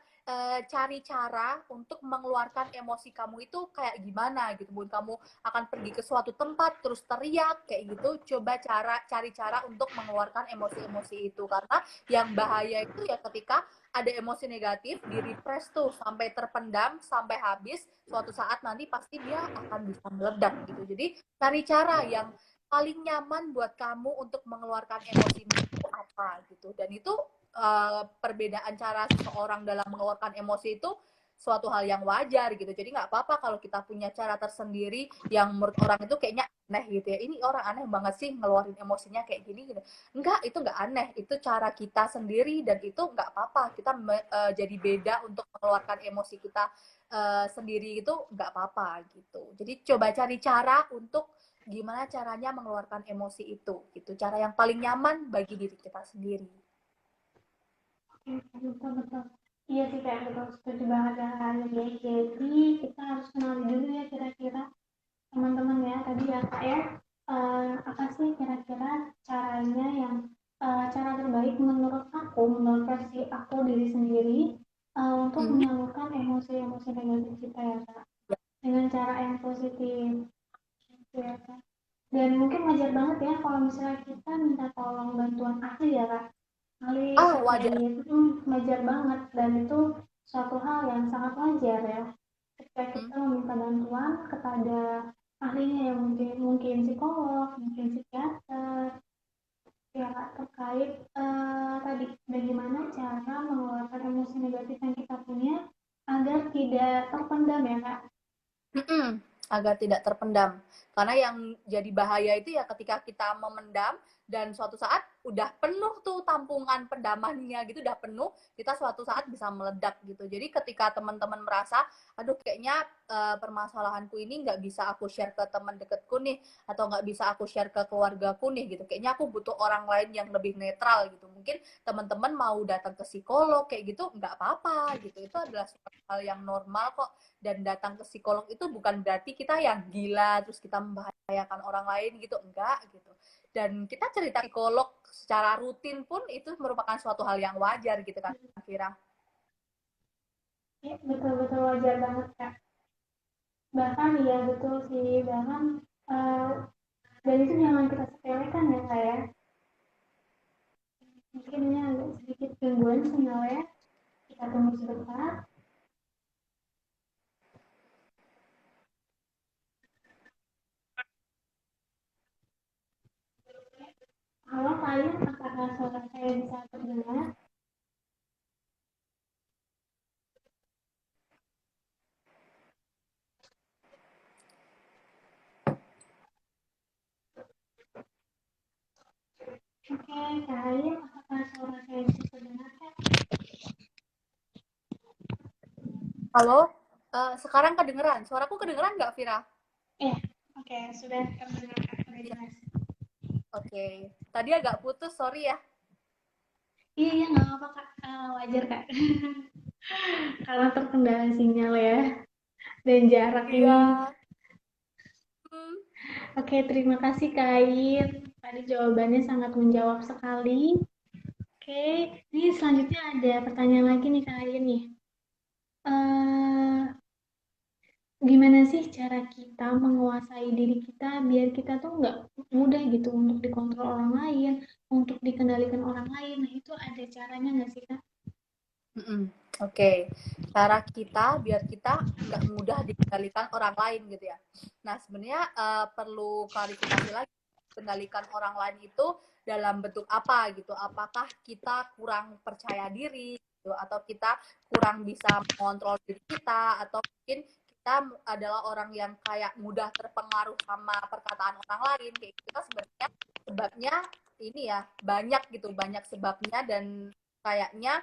Speaker 2: cari cara untuk mengeluarkan emosi kamu itu kayak gimana gitu. Mungkin kamu akan pergi ke suatu tempat terus teriak kayak gitu, coba cari cara untuk mengeluarkan emosi-emosi itu, karena yang bahaya itu ya ketika ada emosi negatif di repress tuh sampai terpendam sampai habis, suatu saat nanti pasti dia akan bisa meledak gitu. Jadi cari cara yang paling nyaman buat kamu untuk mengeluarkan emosimu itu apa gitu. Dan itu perbedaan cara seseorang dalam mengeluarkan emosi itu suatu hal yang wajar gitu. Jadi nggak apa-apa kalau kita punya cara tersendiri yang menurut orang itu kayaknya aneh gitu ya. Ini orang aneh banget sih ngeluarin emosinya kayak gini gitu. Enggak, itu nggak aneh. Itu cara kita sendiri dan itu nggak apa-apa. Kita jadi beda untuk mengeluarkan emosi kita sendiri, itu nggak apa-apa gitu. Jadi coba cari cara untuk gimana caranya mengeluarkan emosi itu gitu, cara yang paling nyaman bagi diri kita sendiri.
Speaker 1: Betul betul. Iya sih kayak betul, setuju banget ya Kak. Jadi kita harus kenali dulu ya kira-kira teman-teman ya tadi ya Kak ya. Apa sih kira-kira caranya yang cara terbaik menurut aku, menurut versi aku diri sendiri untuk
Speaker 2: Mhm.
Speaker 1: menyalurkan emosi-emosi negatif kita ya Kak. Dengan cara yang positif gitu ya Kak. Dan mungkin wajar banget ya kalau misalnya kita minta tolong bantuan ahli ya Kak. Ahli
Speaker 2: Wajar.
Speaker 1: terkait, wajar banget. Dan itu suatu hal yang sangat wajar ya. Ketika
Speaker 2: Hmm.
Speaker 1: kita meminta bantuan kepada ahlinya yang mungkin mungkin psikolog, mungkin psikiater, ya Kak, terkait tadi bagaimana cara mengeluarkan emosi negatif yang kita punya agar tidak terpendam ya Kak.
Speaker 2: Mm-mm, agar tidak terpendam. Karena yang jadi bahaya itu ya ketika kita memendam dan suatu saat udah penuh tuh tampungan pendamannya gitu, udah penuh, kita suatu saat bisa meledak gitu. Jadi ketika teman-teman merasa, aduh kayaknya permasalahanku ini nggak bisa aku share ke teman deketku nih, atau nggak bisa aku share ke keluargaku nih gitu. Kayaknya aku butuh orang lain yang lebih netral gitu. Mungkin teman-teman mau datang ke psikolog kayak gitu, nggak apa-apa gitu. Itu adalah suatu hal yang normal kok, dan datang ke psikolog itu bukan berarti kita yang gila terus kita membahayakan orang lain gitu, enggak gitu. Dan kita cerita psikolog secara rutin pun itu merupakan suatu hal yang wajar gitu kan Kira.
Speaker 1: Ya, betul-betul wajar banget Kak. Bahkan ya betul sih, bahkan eh, dan itu jangan kita sepelekan ya Kak ya. Mungkin ini agak sedikit gangguan sinyal ya. Kita tunggu sebentar. Halo kalian, apakah suara saya bisa terdengar? Oke, kalian, apakah suara saya bisa terdengar?
Speaker 2: Halo. Sekarang kedengeran, suaraku kedengeran nggak Vira?
Speaker 1: Eh, oke, sudah terdengar Kak, sudah
Speaker 2: Ya,
Speaker 1: jelas.
Speaker 2: oke. Tadi agak putus, sorry ya.
Speaker 1: Iya, iya, nggak apa-apa Kak. Wajar Kak. Karena terkendala sinyal ya. Dan jarak
Speaker 2: Iya.
Speaker 1: ini.
Speaker 2: Hmm.
Speaker 1: Oke, terima kasih Kak Ain. Tadi jawabannya sangat menjawab sekali. Oke, ini selanjutnya ada pertanyaan lagi nih Kak Ain nih. Eh, Gimana sih cara kita menguasai diri kita biar kita tuh nggak mudah gitu untuk dikontrol orang lain, untuk dikendalikan orang lain. Nah, itu ada caranya nggak sih Kak?
Speaker 2: Mm-mm. Oke, cara kita biar kita nggak mudah dikendalikan orang lain gitu ya. Nah, sebenarnya perlu klarifikasi lagi, kendalikan orang lain itu dalam bentuk apa gitu. Apakah kita kurang percaya diri gitu, atau kita kurang bisa mengontrol diri kita, atau mungkin kita adalah orang yang kayak mudah terpengaruh sama perkataan orang lain kayak gitu. Kita sebenarnya sebabnya ini ya banyak gitu, banyak sebabnya, dan kayaknya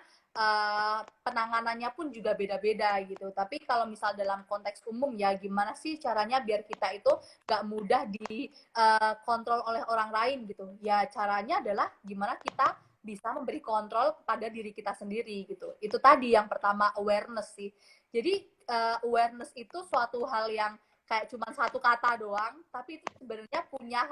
Speaker 2: penanganannya pun juga beda-beda gitu. Tapi kalau misal dalam konteks umum ya, gimana sih caranya biar kita itu gak mudah dikontrol oleh orang lain gitu. Ya caranya adalah gimana kita bisa memberi kontrol pada diri kita sendiri gitu. Itu tadi yang pertama, awareness sih. Jadi awareness itu suatu hal yang kayak cuma satu kata doang, tapi itu sebenarnya punya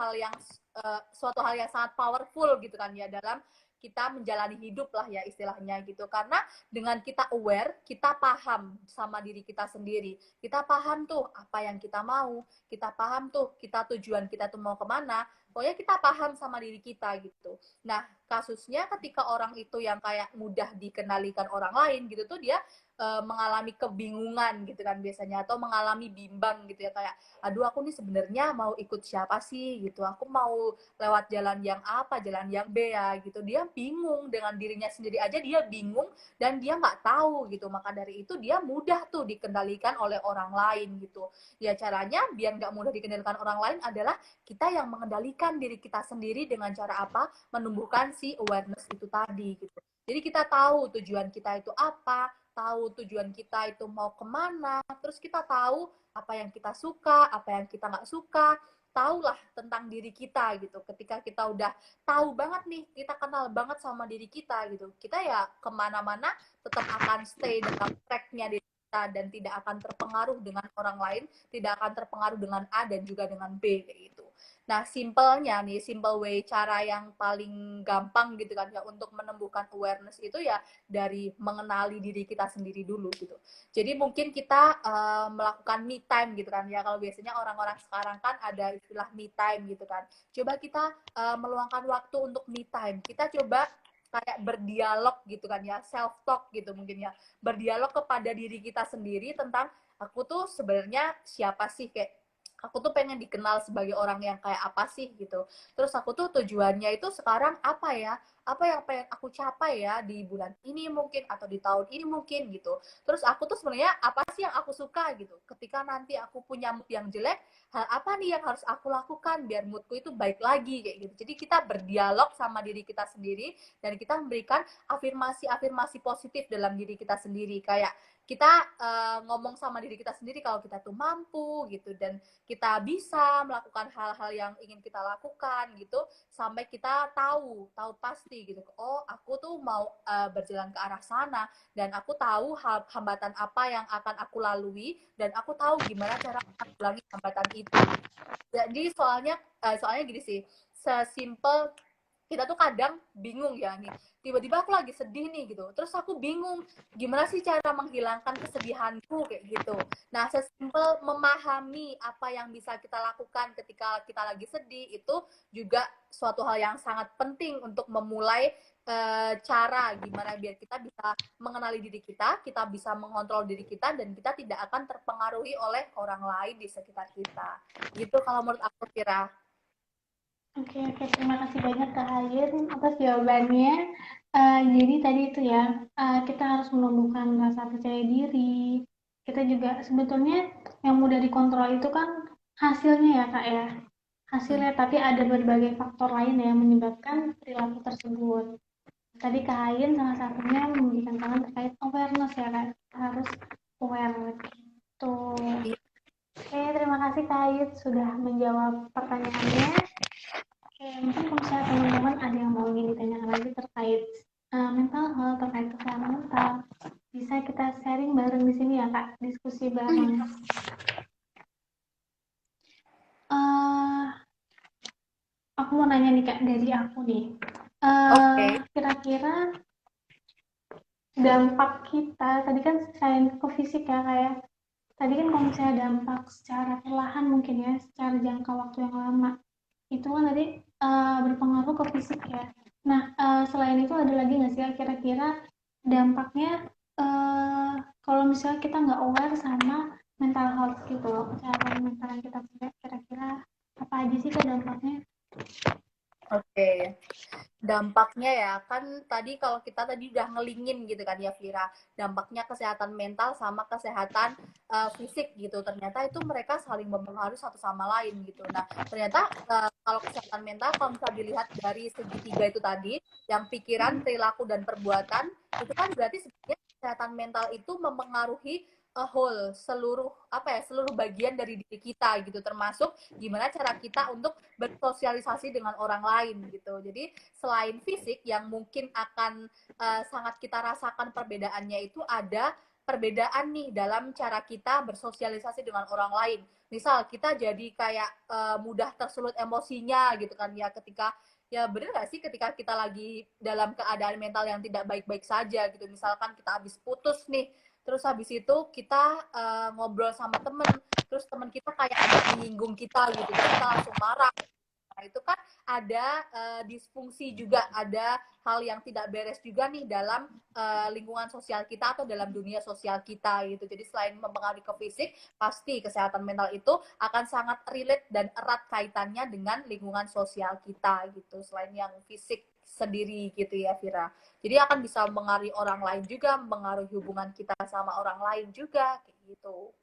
Speaker 2: suatu hal yang sangat powerful gitu kan ya dalam kita menjalani hidup lah ya istilahnya gitu. Karena dengan kita aware, kita paham sama diri kita sendiri. Kita paham tuh apa yang kita mau, kita paham tuh kita tujuan kita tuh mau kemana. Pokoknya kita paham sama diri kita gitu. Nah, kasusnya ketika orang itu yang kayak mudah dikendalikan orang lain gitu tuh dia mengalami kebingungan gitu kan biasanya, atau mengalami bimbang gitu ya, kayak aduh aku nih sebenarnya mau ikut siapa sih gitu, aku mau lewat jalan yang apa, jalan yang B ya gitu. Dia bingung dengan dirinya sendiri aja, dia bingung dan dia nggak tahu gitu. Maka dari itu dia mudah tuh dikendalikan oleh orang lain gitu. Ya caranya biar nggak mudah dikendalikan orang lain adalah kita yang mengendalikan diri kita sendiri dengan cara apa, menumbuhkan si awareness itu tadi gitu. Jadi kita tahu tujuan kita itu apa, tahu tujuan kita itu mau kemana, terus kita tahu apa yang kita suka, apa yang kita nggak suka, tahulah tentang diri kita gitu. Ketika kita udah tahu banget nih, kita kenal banget sama diri kita gitu, kita ya kemana-mana tetap akan stay dalam tracknya diri kita dan tidak akan terpengaruh dengan orang lain, tidak akan terpengaruh dengan A dan juga dengan B kayak gitu. Nah, simpelnya nih, simple way, cara yang paling gampang gitu kan ya untuk menumbuhkan awareness itu ya dari mengenali diri kita sendiri dulu gitu. Jadi mungkin kita melakukan me time gitu kan ya. Kalau biasanya orang-orang sekarang kan ada istilah me time gitu kan. Coba kita meluangkan waktu untuk me time. Kita coba kayak berdialog gitu kan ya, self talk gitu mungkin ya. Berdialog kepada diri kita sendiri tentang aku tuh sebenarnya siapa sih, kayak aku tuh pengen dikenal sebagai orang yang kayak apa sih gitu. Terus aku tuh tujuannya itu sekarang apa ya? Apa yang pengen aku capai ya di bulan ini mungkin atau di tahun ini mungkin gitu. Terus aku tuh sebenarnya apa sih yang aku suka gitu. Ketika nanti aku punya mood yang jelek, hal apa nih yang harus aku lakukan biar moodku itu baik lagi kayak gitu. Jadi kita berdialog sama diri kita sendiri dan kita memberikan afirmasi-afirmasi positif dalam diri kita sendiri, kayak kita ngomong sama diri kita sendiri kalau kita tuh mampu gitu, dan kita bisa melakukan hal-hal yang ingin kita lakukan gitu, sampai kita tahu pasti gitu, oh aku tuh mau berjalan ke arah sana, dan aku tahu hambatan apa yang akan aku lalui, dan aku tahu gimana cara menanggulangi hambatan itu. Jadi soalnya gini sih, sesimpel kita tuh kadang bingung ya nih, tiba-tiba aku lagi sedih nih gitu, terus aku bingung gimana sih cara menghilangkan kesedihanku kayak gitu. Nah, sesimpel memahami apa yang bisa kita lakukan ketika kita lagi sedih itu juga suatu hal yang sangat penting untuk memulai cara gimana biar kita bisa mengenali diri kita bisa mengontrol diri kita, dan kita tidak akan terpengaruhi oleh orang lain di sekitar kita. Gitu kalau menurut aku, Kira.
Speaker 1: Oke, terima kasih banyak Kak Hayun atas jawabannya. Jadi tadi itu ya, kita harus menumbuhkan rasa percaya diri. Kita juga sebetulnya yang mudah dikontrol itu kan hasilnya ya Kak ya. Hasilnya, tapi ada berbagai faktor lain yang menyebabkan perilaku tersebut. Tadi Kak Hayun salah satunya memberikan saran terkait awareness ya Kak. Harus aware gitu. Oke, terima kasih Kak Hayun sudah menjawab pertanyaannya. Oke, mungkin kalau misalnya teman-teman ada yang mau ingin ditanyakan lagi terkait mental health, terkait kesehatan mental, bisa kita sharing bareng di sini ya Kak, diskusi bareng. Aku mau nanya nih Kak, dari aku nih.
Speaker 2: Oke.
Speaker 1: Kira-kira dampak kita, tadi kan selain ke fisik ya kayak, tadi kan kalau misalnya dampak secara perlahan mungkin ya, secara jangka waktu yang lama, itu kan tadi berpengaruh ke fisik ya. Nah, selain itu ada lagi nggak sih kira-kira dampaknya kalau misalnya kita nggak aware sama mental health gitu loh, kesehatan mental yang kita punya, kira-kira apa aja sih ke dampaknya?
Speaker 2: Oke. Dampaknya ya kan tadi kalau kita tadi udah ngelingin gitu kan ya Vira, dampaknya kesehatan mental sama kesehatan fisik gitu, ternyata itu mereka saling mempengaruhi satu sama lain gitu. Nah ternyata kalau kesehatan mental kalau misalnya dilihat dari segitiga itu tadi, yang pikiran, perilaku dan perbuatan, itu kan berarti sebenarnya kesehatan mental itu mempengaruhi whole seluruh apa ya, seluruh bagian dari diri kita gitu, termasuk gimana cara kita untuk bersosialisasi dengan orang lain gitu. Jadi selain fisik yang mungkin akan sangat kita rasakan perbedaannya, itu ada perbedaan nih dalam cara kita bersosialisasi dengan orang lain. Misal kita jadi kayak mudah tersulut emosinya gitu kan ya, ketika ya bener gak sih ketika kita lagi dalam keadaan mental yang tidak baik-baik saja gitu, misalkan kita habis putus nih, terus habis itu kita ngobrol sama temen, terus temen kita kayak agak menyinggung kita gitu, terus kita langsung marah. Nah, itu kan ada disfungsi juga, ada hal yang tidak beres juga nih dalam lingkungan sosial kita atau dalam dunia sosial kita gitu. Jadi selain mempengaruhi ke fisik, pasti kesehatan mental itu akan sangat relate dan erat kaitannya dengan lingkungan sosial kita gitu. Selain yang fisik sendiri gitu ya Vira. Jadi akan bisa mempengaruhi orang lain juga, mempengaruhi hubungan kita sama orang lain juga kayak gitu.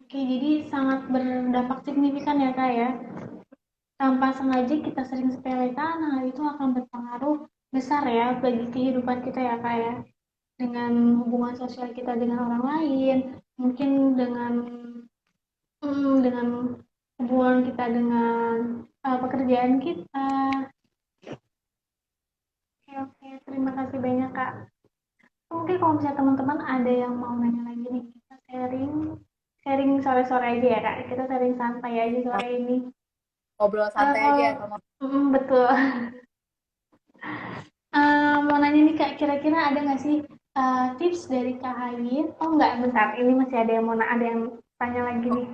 Speaker 1: Oke, jadi sangat berdampak signifikan ya Kak ya. Tanpa sengaja kita sering sepelekan, hal itu akan berpengaruh besar ya bagi kehidupan kita ya Kak ya. Dengan hubungan sosial kita dengan orang lain, mungkin dengan hubungan kita dengan pekerjaan kita. Oke, oke, terima kasih banyak Kak. Mungkin kalau misalnya teman-teman ada yang mau nanya lagi nih, kita sharing sharing sore-sore aja ya Kak. Kita sharing santai aja sore ini.
Speaker 2: Ngobrol santai aja
Speaker 1: Kalau
Speaker 2: ya sama.
Speaker 1: betul. Mau nanya nih Kak, kira-kira ada nggak sih tips dari Kak Hayin? Oh nggak, bentar. Ini masih ada yang ada yang tanya lagi nih.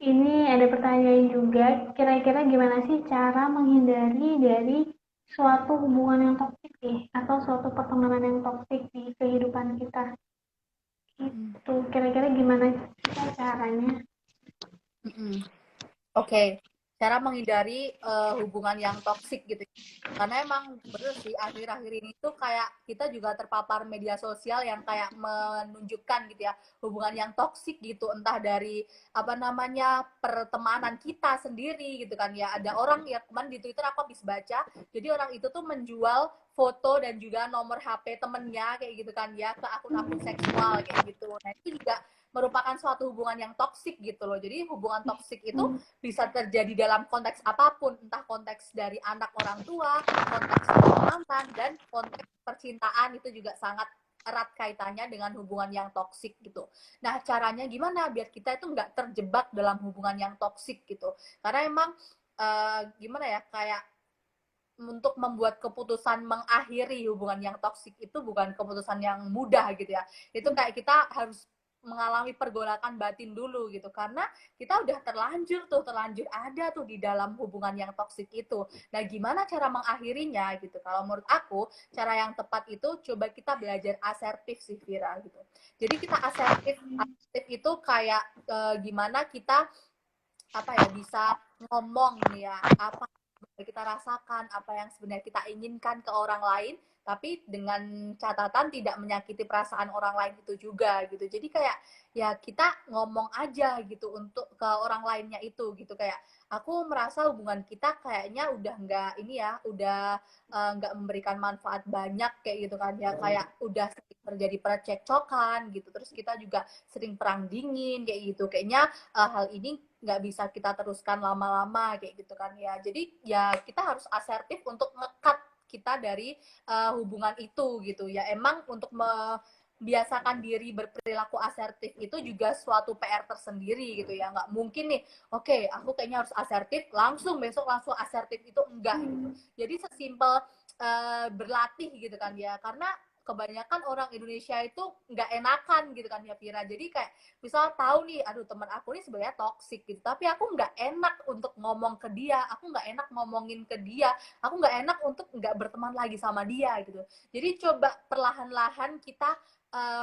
Speaker 1: Ini ada pertanyaan juga, kira-kira gimana sih cara menghindari dari suatu hubungan yang toksik nih, atau suatu pertemanan yang toksik di kehidupan kita? Itu kira-kira gimana kita caranya?
Speaker 2: Oke, cara menghindari hubungan yang toksik gitu. Karena emang bener sih akhir-akhir ini tuh kayak kita juga terpapar media sosial yang kayak menunjukkan gitu ya hubungan yang toksik gitu, entah dari apa namanya pertemanan kita sendiri gitu kan ya. Ada orang ya, kemarin di Twitter aku habis baca, jadi orang itu tuh menjual foto dan juga nomor HP temennya kayak gitu kan ya ke akun-akun seksual kayak gitu. Nah itu juga merupakan suatu hubungan yang toksik gitu loh. Jadi hubungan toksik itu bisa terjadi dalam konteks apapun, entah konteks dari anak orang tua, konteks pertemanan, dan konteks percintaan itu juga sangat erat kaitannya dengan hubungan yang toksik gitu. Nah, caranya gimana biar kita itu nggak terjebak dalam hubungan yang toksik gitu? Karena emang gimana ya, kayak untuk membuat keputusan mengakhiri hubungan yang toksik itu bukan keputusan yang mudah gitu ya. Itu kayak kita harus mengalami pergolakan batin dulu gitu, karena kita udah terlanjur ada tuh di dalam hubungan yang toksik itu. Nah gimana cara mengakhirinya gitu, kalau menurut aku cara yang tepat itu coba kita belajar asertif sih Vira gitu. Jadi kita asertif itu kayak gimana kita apa ya, bisa ngomong nih ya apa yang kita rasakan, apa yang sebenarnya kita inginkan ke orang lain, tapi dengan catatan tidak menyakiti perasaan orang lain itu juga gitu. Jadi kayak ya kita ngomong aja gitu untuk ke orang lainnya itu gitu, kayak aku merasa hubungan kita kayaknya udah nggak ini ya, udah nggak memberikan manfaat banyak kayak gitu kan ya, kayak udah sering terjadi percekcokan gitu, terus kita juga sering perang dingin kayak gitu, kayaknya hal ini nggak bisa kita teruskan lama-lama kayak gitu kan ya. Jadi ya kita harus asertif untuk ngekat kita dari hubungan itu gitu ya. Emang untuk membiasakan diri berperilaku asertif itu juga suatu PR tersendiri gitu ya. Nggak mungkin nih, oke, aku kayaknya harus asertif, langsung besok langsung asertif, itu enggak gitu. Jadi sesimpel berlatih gitu kan ya. Karena kebanyakan orang Indonesia itu nggak enakan gitu kan ya Pira. Jadi kayak misal tahu nih, aduh teman aku nih sebenarnya toksik gitu, tapi aku nggak enak untuk ngomong ke dia, aku nggak enak ngomongin ke dia, aku nggak enak untuk nggak berteman lagi sama dia gitu. Jadi coba perlahan-lahan kita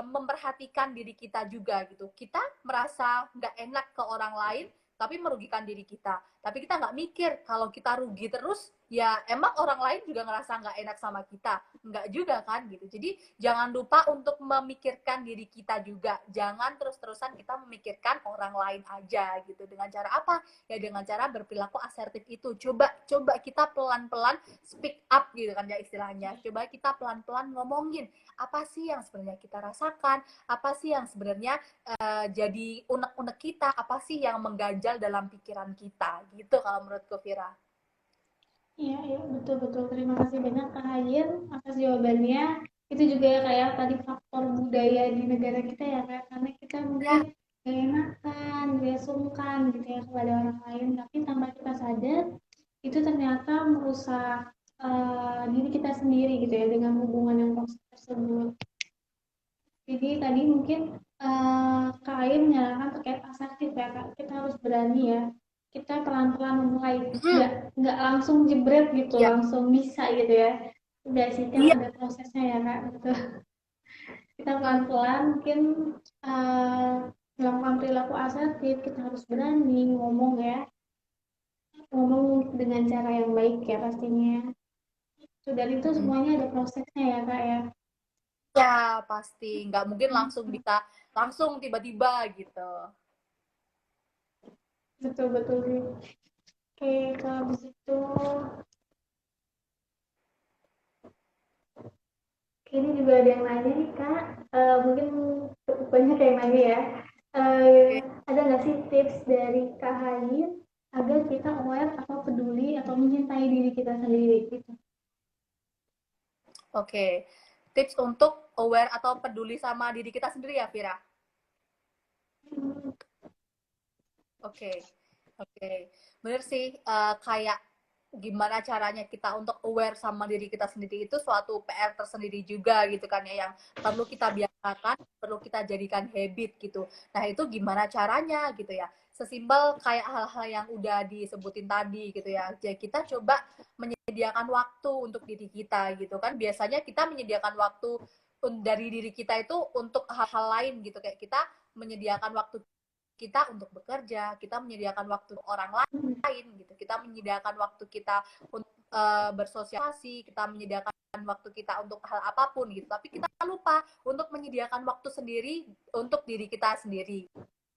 Speaker 2: memperhatikan diri kita juga gitu. Kita merasa nggak enak ke orang lain, tapi merugikan diri kita. Tapi kita nggak mikir kalau kita rugi terus, ya emang orang lain juga ngerasa nggak enak sama kita. Nggak juga kan gitu. Jadi jangan lupa untuk memikirkan diri kita juga. Jangan terus-terusan kita memikirkan orang lain aja gitu. Dengan cara apa? Ya dengan cara berperilaku asertif itu. Coba kita pelan-pelan speak up gitu kan ya istilahnya. Coba kita pelan-pelan ngomongin apa sih yang sebenarnya kita rasakan, apa sih yang sebenarnya jadi unek-unek kita, apa sih yang mengganjal dalam pikiran kita gitu kalau menurutku Vira.
Speaker 1: Iya, iya, betul-betul. Terima kasih banyak Kak Hayin atas jawabannya. Itu juga ya kayak tadi faktor budaya di negara kita ya Kak, karena kita mungkin
Speaker 2: Ya,
Speaker 1: gak enakan, gak sungkan gitu ya kepada orang lain, tapi tanpa kita sadar itu ternyata merusak diri kita sendiri gitu ya dengan hubungan yang toksik tersebut. Jadi tadi mungkin Kak Ain menyatakan terkait asertif ya Kak, kita harus berani ya. Kita pelan-pelan memulai,
Speaker 2: mm,
Speaker 1: nggak langsung jebret gitu,
Speaker 2: ya,
Speaker 1: langsung bisa gitu ya. Udah sih kan
Speaker 2: iya,
Speaker 1: ada prosesnya ya Kak, gitu. Kita pelan-pelan mungkin eh, melakukan perilaku asertif, kita harus berani ngomong ya, ngomong dengan cara yang baik ya pastinya. Dan itu semuanya ada prosesnya ya Kak ya.
Speaker 2: ya pasti nggak mungkin langsung bisa langsung tiba-tiba gitu.
Speaker 1: Betul betul sih. Oke, kalau begitu ini juga ada yang nanya nih Kak. Mungkin cukup banyak yang nanya ya.
Speaker 2: Oke,
Speaker 1: Ada nggak sih tips dari Kak Hayin agar kita aware atau peduli atau mencintai diri kita sendiri gitu?
Speaker 2: oke. Tips untuk aware atau peduli sama diri kita sendiri ya Vira.
Speaker 1: Hmm,
Speaker 2: Oke, oke. Bener sih, kayak gimana caranya kita untuk aware sama diri kita sendiri itu suatu PR tersendiri juga gitu kan ya, yang perlu kita biasakan, perlu kita jadikan habit gitu. Nah itu gimana caranya gitu ya. Sesimpel kayak hal-hal yang udah disebutin tadi gitu ya. Jadi kita coba menyediakan waktu untuk diri kita gitu kan. Biasanya kita menyediakan waktu dari diri kita itu untuk hal-hal lain gitu. Kayak kita menyediakan waktu kita untuk bekerja, kita menyediakan waktu orang lain gitu, kita menyediakan waktu kita untuk bersosialisasi, kita menyediakan waktu kita untuk hal apapun gitu, tapi kita lupa untuk menyediakan waktu sendiri untuk diri kita sendiri.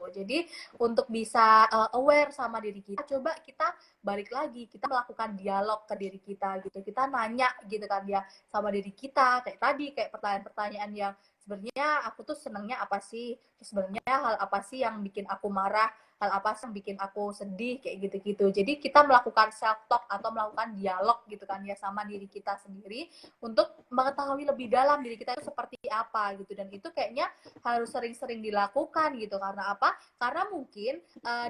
Speaker 2: Jadi untuk bisa aware sama diri kita, coba kita balik lagi, kita melakukan dialog ke diri kita gitu, kita nanya gitu kan ya sama diri kita, kayak tadi kayak pertanyaan-pertanyaan yang sebenarnya aku tuh senangnya apa sih, sebenarnya hal apa sih yang bikin aku marah, hal apa sih yang bikin aku sedih kayak gitu-gitu. Jadi kita melakukan self talk atau melakukan dialog gitu kan ya sama diri kita sendiri untuk mengetahui lebih dalam diri kita itu seperti apa gitu, dan itu kayaknya harus sering-sering dilakukan gitu. Karena apa? Karena mungkin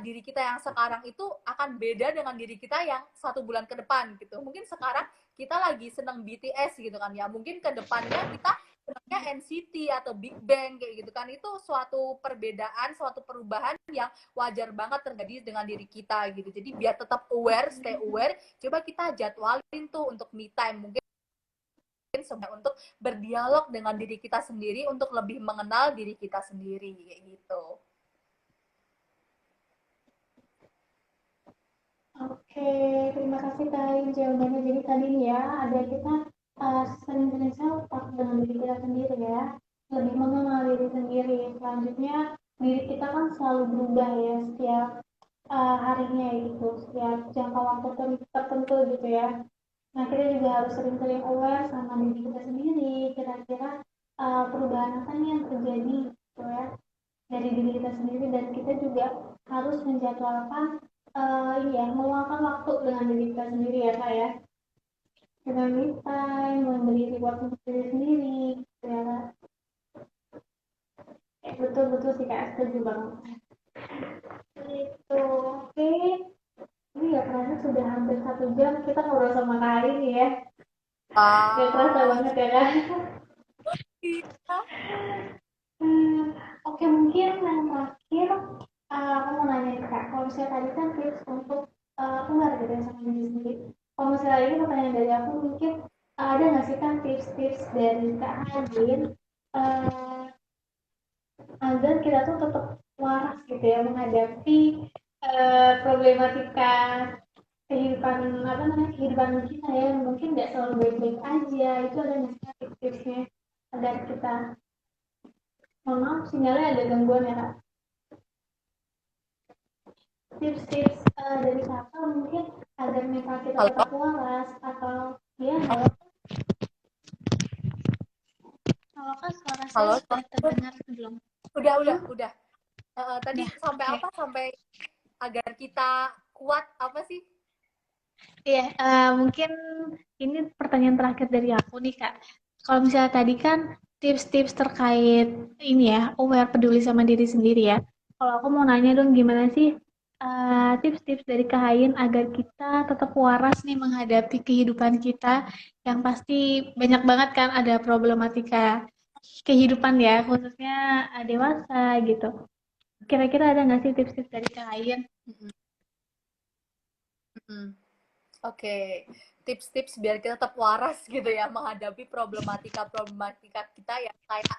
Speaker 2: diri kita yang sekarang itu akan beda dengan diri kita yang 1 bulan ke depan gitu. Mungkin sekarang kita lagi seneng BTS gitu kan ya, mungkin ke depannya kita sebenarnya NCT atau Big Bang kayak gitu kan, itu suatu perbedaan, suatu perubahan yang wajar banget terjadi dengan diri kita gitu. Jadi biar tetap aware, stay aware, coba kita jadwalin tuh untuk me time, mungkin sebenarnya untuk berdialog dengan diri kita sendiri untuk lebih mengenal diri kita sendiri kayak gitu.
Speaker 1: Oke, terima kasih Kak jawabannya. Jadi tadi nih ya, ada kita sering-sering self-talk dengan diri kita sendiri ya, lebih mengenal diri sendiri. Selanjutnya, diri kita kan selalu berubah ya setiap harinya gitu, setiap jangka waktu tertentu gitu ya. Nah, kita juga harus sering-sering aware sama diri kita sendiri, kira-kira perubahan apa nih yang terjadi gitu ya dari diri kita sendiri, dan kita juga harus menjadwalkan ini ya, meluangkan waktu dengan diri kita sendiri ya Kak ya, dengan me time, memberi reward untuk diri sendiri gitu ya Kak. Betul-betul sih Kak, setuju banget. Itu oke, ini ya ternyata sudah hampir 1 jam kita ngobrol sama Kak ini ya, gak kerasa
Speaker 2: Ah,
Speaker 1: banget ya Kak.
Speaker 2: iya.
Speaker 1: Hmm, oke, mungkin yang terakhir aku mau nanya nih Kak, kalau misalnya tadi kan tips untuk keluar gitu ya sama diri sendiri. Kalau misalnya ini pertanyaan dari aku mungkin ada nggak sih kan tips-tips dari Kak Hadin agar kita tuh tetap waras gitu ya menghadapi problematika kehidupan apa namanya kehidupan kita ya mungkin nggak selalu baik-baik aja itu ada nggak sih tips-tipsnya agar kita mohon maaf sinyalnya ada gangguan ya kak tips-tips dari kakak mungkin agar mental kita
Speaker 2: Halo,
Speaker 1: tetap waras atau ya halo halo kak suara saya
Speaker 2: halo,
Speaker 1: sudah terdengar belum
Speaker 2: udah. Tadi
Speaker 1: udah
Speaker 2: sampai
Speaker 1: oke
Speaker 2: apa? Sampai agar kita kuat apa sih?
Speaker 1: iya mungkin ini pertanyaan terakhir dari aku nih kak kalau misalnya tadi kan tips-tips terkait ini ya aware peduli sama diri sendiri ya kalau aku mau nanya dong gimana sih tips-tips dari Kak Hayin agar kita tetap waras nih menghadapi kehidupan kita yang pasti banyak banget kan ada problematika kehidupan ya khususnya dewasa gitu. Kira-kira ada nggak sih tips-tips dari Kak Hayin?
Speaker 2: Mm-mm, mm-mm. Oke, tips-tips biar kita tetap waras gitu ya menghadapi problematika kita yang kayak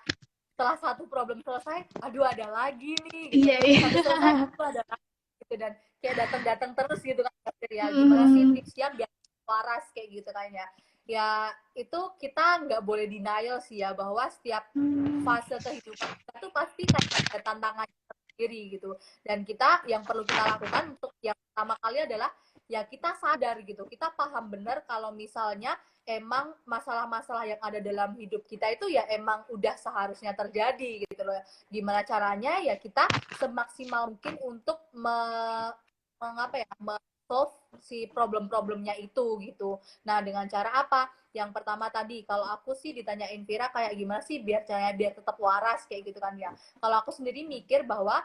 Speaker 2: setelah satu problem selesai, aduh ada lagi nih gitu.
Speaker 1: Iya, iya.
Speaker 2: Satu selesai, aduh ada lagi gitu dan kayak datang-datang terus gitu kan ya. Gimana sih
Speaker 1: Hmm.
Speaker 2: tipsnya biar waras kayak gitu kan ya. Ya itu kita nggak boleh denial sih ya bahwa setiap
Speaker 1: Hmm.
Speaker 2: fase kehidupan kita tuh pasti kayak ada tantangan sendiri gitu. Dan kita yang perlu kita lakukan untuk yang pertama kali adalah ya kita sadar gitu, kita paham benar kalau misalnya emang masalah-masalah yang ada dalam hidup kita itu ya emang udah seharusnya terjadi gitu loh. Gimana caranya ya kita semaksimal mungkin untuk mengapa ya solve si problem-problemnya itu gitu. Nah, dengan cara apa? Yang pertama tadi, kalau aku sih ditanyain Vira kayak gimana sih biar caranya biar tetap waras kayak gitu kan ya. Kalau aku sendiri mikir bahwa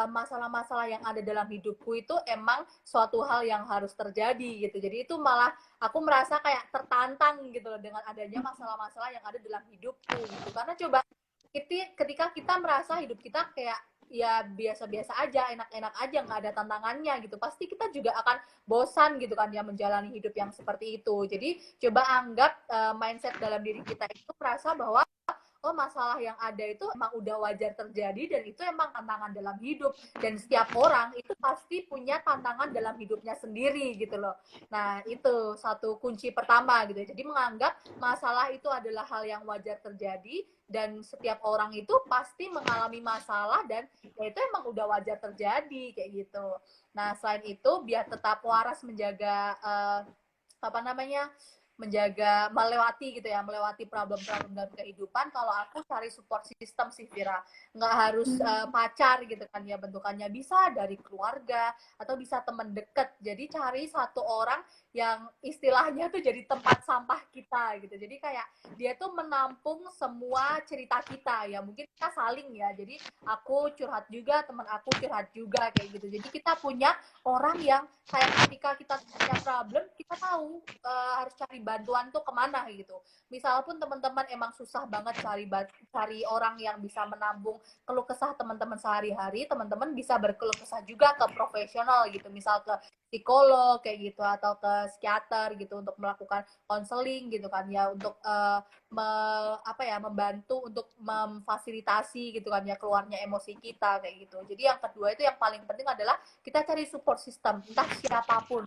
Speaker 2: masalah-masalah yang ada dalam hidupku itu emang suatu hal yang harus terjadi gitu. Jadi itu malah aku merasa kayak tertantang gitu loh dengan adanya masalah-masalah yang ada dalam hidupku gitu. Karena coba ketika kita merasa hidup kita kayak ya biasa-biasa aja, enak-enak aja, nggak ada tantangannya gitu, pasti kita juga akan bosan gitu kan ya menjalani hidup yang seperti itu. Jadi coba anggap mindset dalam diri kita itu merasa bahwa oh masalah yang ada itu emang udah wajar terjadi dan itu emang tantangan dalam hidup dan setiap orang itu pasti punya tantangan dalam hidupnya sendiri gitu loh. Nah itu satu kunci pertama gitu. Jadi menganggap masalah itu adalah hal yang wajar terjadi dan setiap orang itu pasti mengalami masalah dan ya itu emang udah wajar terjadi kayak gitu. Nah selain itu biar tetap waras menjaga apa namanya menjaga melewati gitu ya melewati problem-problem dalam kehidupan kalau aku cari support system sih Vira nggak harus pacar gitu kan ya bentukannya bisa dari keluarga atau bisa teman deket jadi cari satu orang yang istilahnya tuh jadi tempat sampah kita gitu jadi kayak dia tuh menampung semua cerita kita ya mungkin kita saling ya jadi aku curhat juga teman aku curhat juga kayak gitu jadi kita punya orang yang kayak ketika kita punya problem kita tahu harus cari bantuan tuh kemana gitu. Misal pun teman-teman emang susah banget cari orang yang bisa menampung keluh kesah teman-teman sehari-hari, teman-teman bisa berkeluh kesah juga ke profesional gitu, misal ke psikolog kayak gitu atau ke psikiater gitu untuk melakukan konseling gitu kan ya untuk apa ya membantu untuk memfasilitasi gitu kan ya keluarnya emosi kita kayak gitu. Jadi yang kedua itu yang paling penting adalah kita cari support system entah siapapun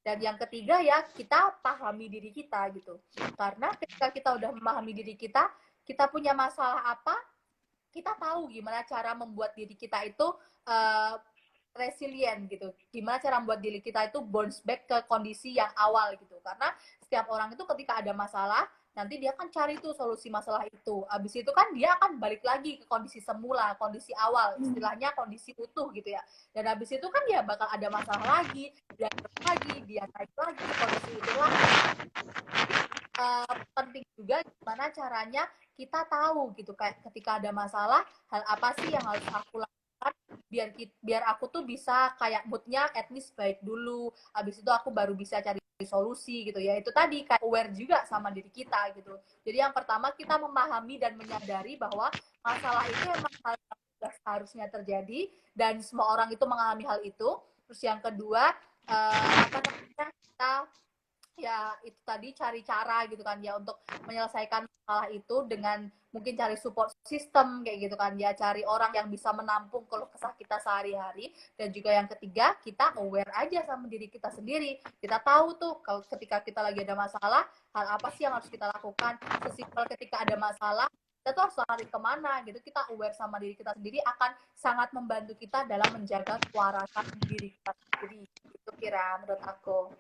Speaker 2: dan yang ketiga ya kita pahami diri kita gitu karena ketika kita udah memahami diri kita punya masalah apa kita tahu gimana cara membuat diri kita itu uh, resilient gitu gimana cara membuat diri kita itu bounce back ke kondisi yang awal gitu karena setiap orang itu ketika ada masalah nanti dia akan cari tuh solusi masalah itu abis itu kan dia akan balik lagi ke kondisi semula kondisi awal istilahnya kondisi utuh gitu ya dan abis itu kan dia bakal ada masalah lagi dia naik lagi kondisi itu lagi penting juga gimana caranya kita tahu gitu kayak ketika ada masalah hal apa sih yang harus aku lakukan biar aku tuh bisa kayak moodnya at least baik dulu habis itu aku baru bisa cari solusi gitu ya itu tadi kayak aware juga sama diri kita gitu jadi yang pertama kita memahami dan menyadari bahwa masalah itu emang hal yang sudah seharusnya terjadi dan semua orang itu mengalami hal itu terus yang kedua apa namanya kita ya itu tadi cari cara gitu kan ya untuk menyelesaikan masalah itu dengan mungkin cari support system kayak gitu kan ya, cari orang yang bisa menampung keluh kesah kita sehari-hari. Dan juga yang ketiga, kita aware aja sama diri kita sendiri, kita tahu tuh kalau ketika kita lagi ada masalah, hal apa sih yang harus kita lakukan. Sesimpel ketika ada masalah kita tuh harus lari kemana gitu, kita aware sama diri kita sendiri akan sangat membantu kita dalam menjaga kewarasan diri kita sendiri. Itu kira menurut aku.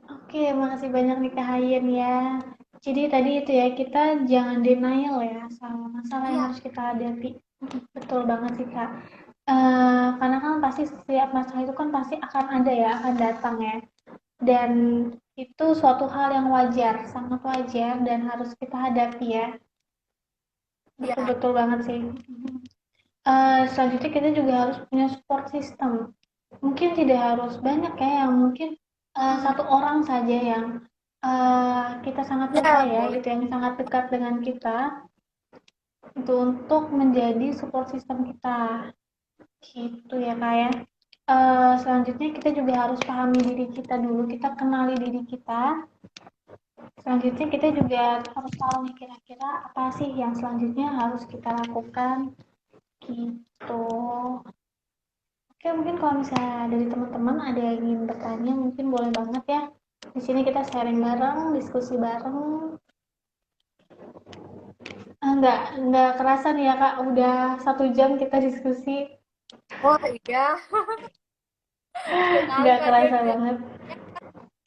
Speaker 1: Oke, makasih banyak nih Kak Hayen ya. Jadi tadi itu ya, kita jangan denial ya sama masalah yang
Speaker 2: Iya,
Speaker 1: harus kita hadapi. Betul banget sih Kak. Karena kan pasti setiap masalah itu kan pasti akan ada ya, akan datang ya. Dan itu suatu hal yang wajar, sangat wajar dan harus kita hadapi ya.
Speaker 2: iya,
Speaker 1: Betul-betul banget sih. Selanjutnya kita juga harus punya support system. Mungkin tidak harus banyak ya, yang mungkin satu orang saja yang kita sangat
Speaker 2: iya,
Speaker 1: percaya
Speaker 2: boleh.
Speaker 1: gitu, yang sangat dekat dengan kita itu untuk menjadi support system kita gitu ya kak ya. Selanjutnya kita juga harus pahami diri kita dulu, kita kenali diri kita. Selanjutnya kita juga harus tahu nih kira-kira apa sih yang selanjutnya harus kita lakukan gitu. Oke, mungkin kalau misalnya dari teman-teman ada yang ingin bertanya, mungkin boleh banget ya. Di sini kita sharing bareng, diskusi bareng. Nggak kerasa nih ya Kak, udah 1 jam kita diskusi.
Speaker 2: Oh iya, udah
Speaker 1: Nggak
Speaker 2: ngalir ya
Speaker 1: kerasa
Speaker 2: dia
Speaker 1: banget.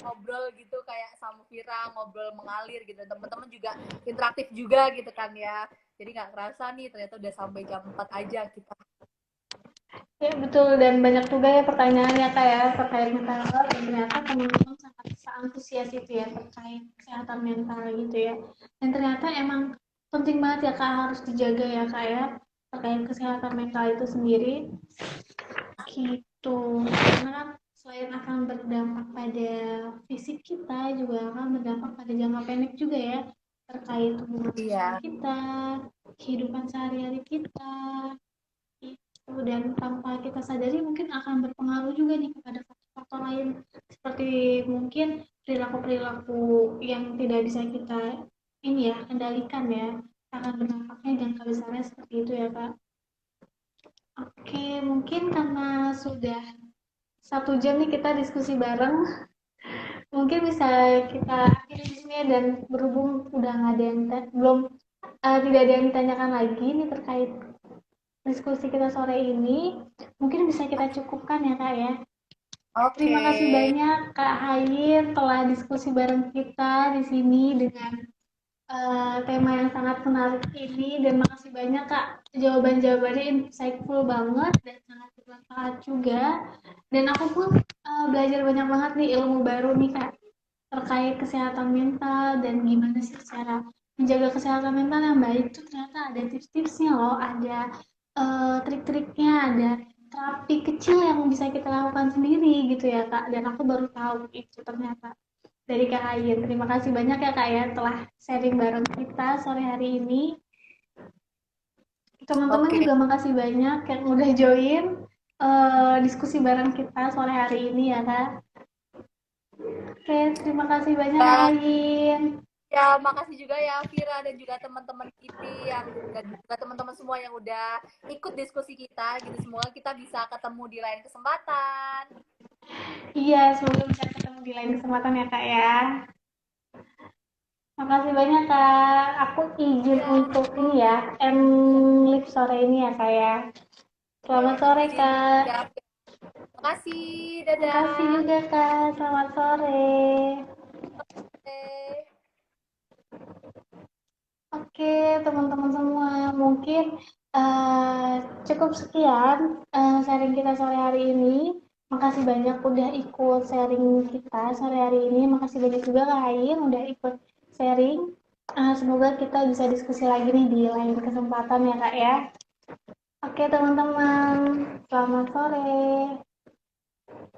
Speaker 2: ngobrol gitu kayak sama Vira, ngobrol mengalir gitu. Teman-teman juga interaktif juga gitu kan ya. Jadi nggak kerasa nih ternyata udah sampai jam 4 aja kita.
Speaker 1: Ya betul, dan banyak juga ya pertanyaannya Kak ya, terkait mental health, dan ternyata teman-teman sangat antusias itu ya, terkait kesehatan mental gitu ya. Dan ternyata emang penting banget ya Kak, harus dijaga ya Kak ya, terkait kesehatan mental itu sendiri. Gitu. Karena kan selain akan berdampak pada fisik kita, juga akan berdampak pada jangka pendek juga ya, terkait hubungan sosial
Speaker 2: Iya,
Speaker 1: kita, kehidupan sehari-hari kita, itu. Dan tanpa kita sadari mungkin akan berpengaruh juga nih kepada faktor-faktor lain, seperti mungkin perilaku-perilaku yang tidak bisa kita ini ya, kendalikan ya, akan berdampaknya jangka besarnya seperti itu ya Kak. Oke, mungkin karena sudah 1 jam nih kita diskusi bareng, mungkin bisa kita akhiri di sini ya. Dan berhubung udah nggak ada yang belum tidak ada yang ditanyakan lagi nih terkait diskusi kita sore ini, mungkin bisa kita cukupkan ya Kak ya.
Speaker 2: oke.
Speaker 1: Terima kasih banyak Kak Hayin telah diskusi bareng kita di sini dengan tema yang sangat menarik ini, dan makasih banyak Kak, jawaban-jawabannya insightful banget dan sangat bermanfaat juga. Dan aku pun belajar banyak banget nih ilmu baru nih Kak, terkait kesehatan mental dan gimana sih cara menjaga kesehatan mental yang baik tuh, ternyata ada tips-tipsnya loh, ada trik-triknya, ada terapi kecil yang bisa kita lakukan sendiri gitu ya Kak, dan aku baru tahu itu ternyata dari Kak Ayin. Terima kasih banyak ya Kak ya telah sharing bareng kita sore hari ini. Teman-teman
Speaker 2: Oke.
Speaker 1: juga makasih banyak yang udah join diskusi bareng kita sore hari ini ya Kak. Oke, terima kasih banyak Kak
Speaker 2: Ya,
Speaker 1: Ayin.
Speaker 2: ya, makasih juga ya Vira dan juga teman-teman kita yang dan juga teman-teman semua yang udah ikut diskusi kita gitu. Semoga kita bisa ketemu di lain kesempatan.
Speaker 1: Iya, semoga bisa ketemu di lain kesempatan ya Kak ya. Makasih banyak Kak. Aku izin
Speaker 2: Ya,
Speaker 1: untuk ini ya, end live sore ini ya Kak ya. Selamat
Speaker 2: oke,
Speaker 1: sore
Speaker 2: izin
Speaker 1: Kak.
Speaker 2: ya. Makasih,
Speaker 1: Makasih
Speaker 2: dadah.
Speaker 1: juga Kak. Selamat sore.
Speaker 2: Oke.
Speaker 1: Oke, teman-teman semua, mungkin eh, cukup sekian sharing kita sore hari ini. Makasih banyak udah ikut sharing kita sore hari ini. Makasih banyak juga Kak Ain udah ikut sharing. Semoga kita bisa diskusi lagi nih di lain kesempatan ya Kak ya. Oke teman-teman, selamat sore.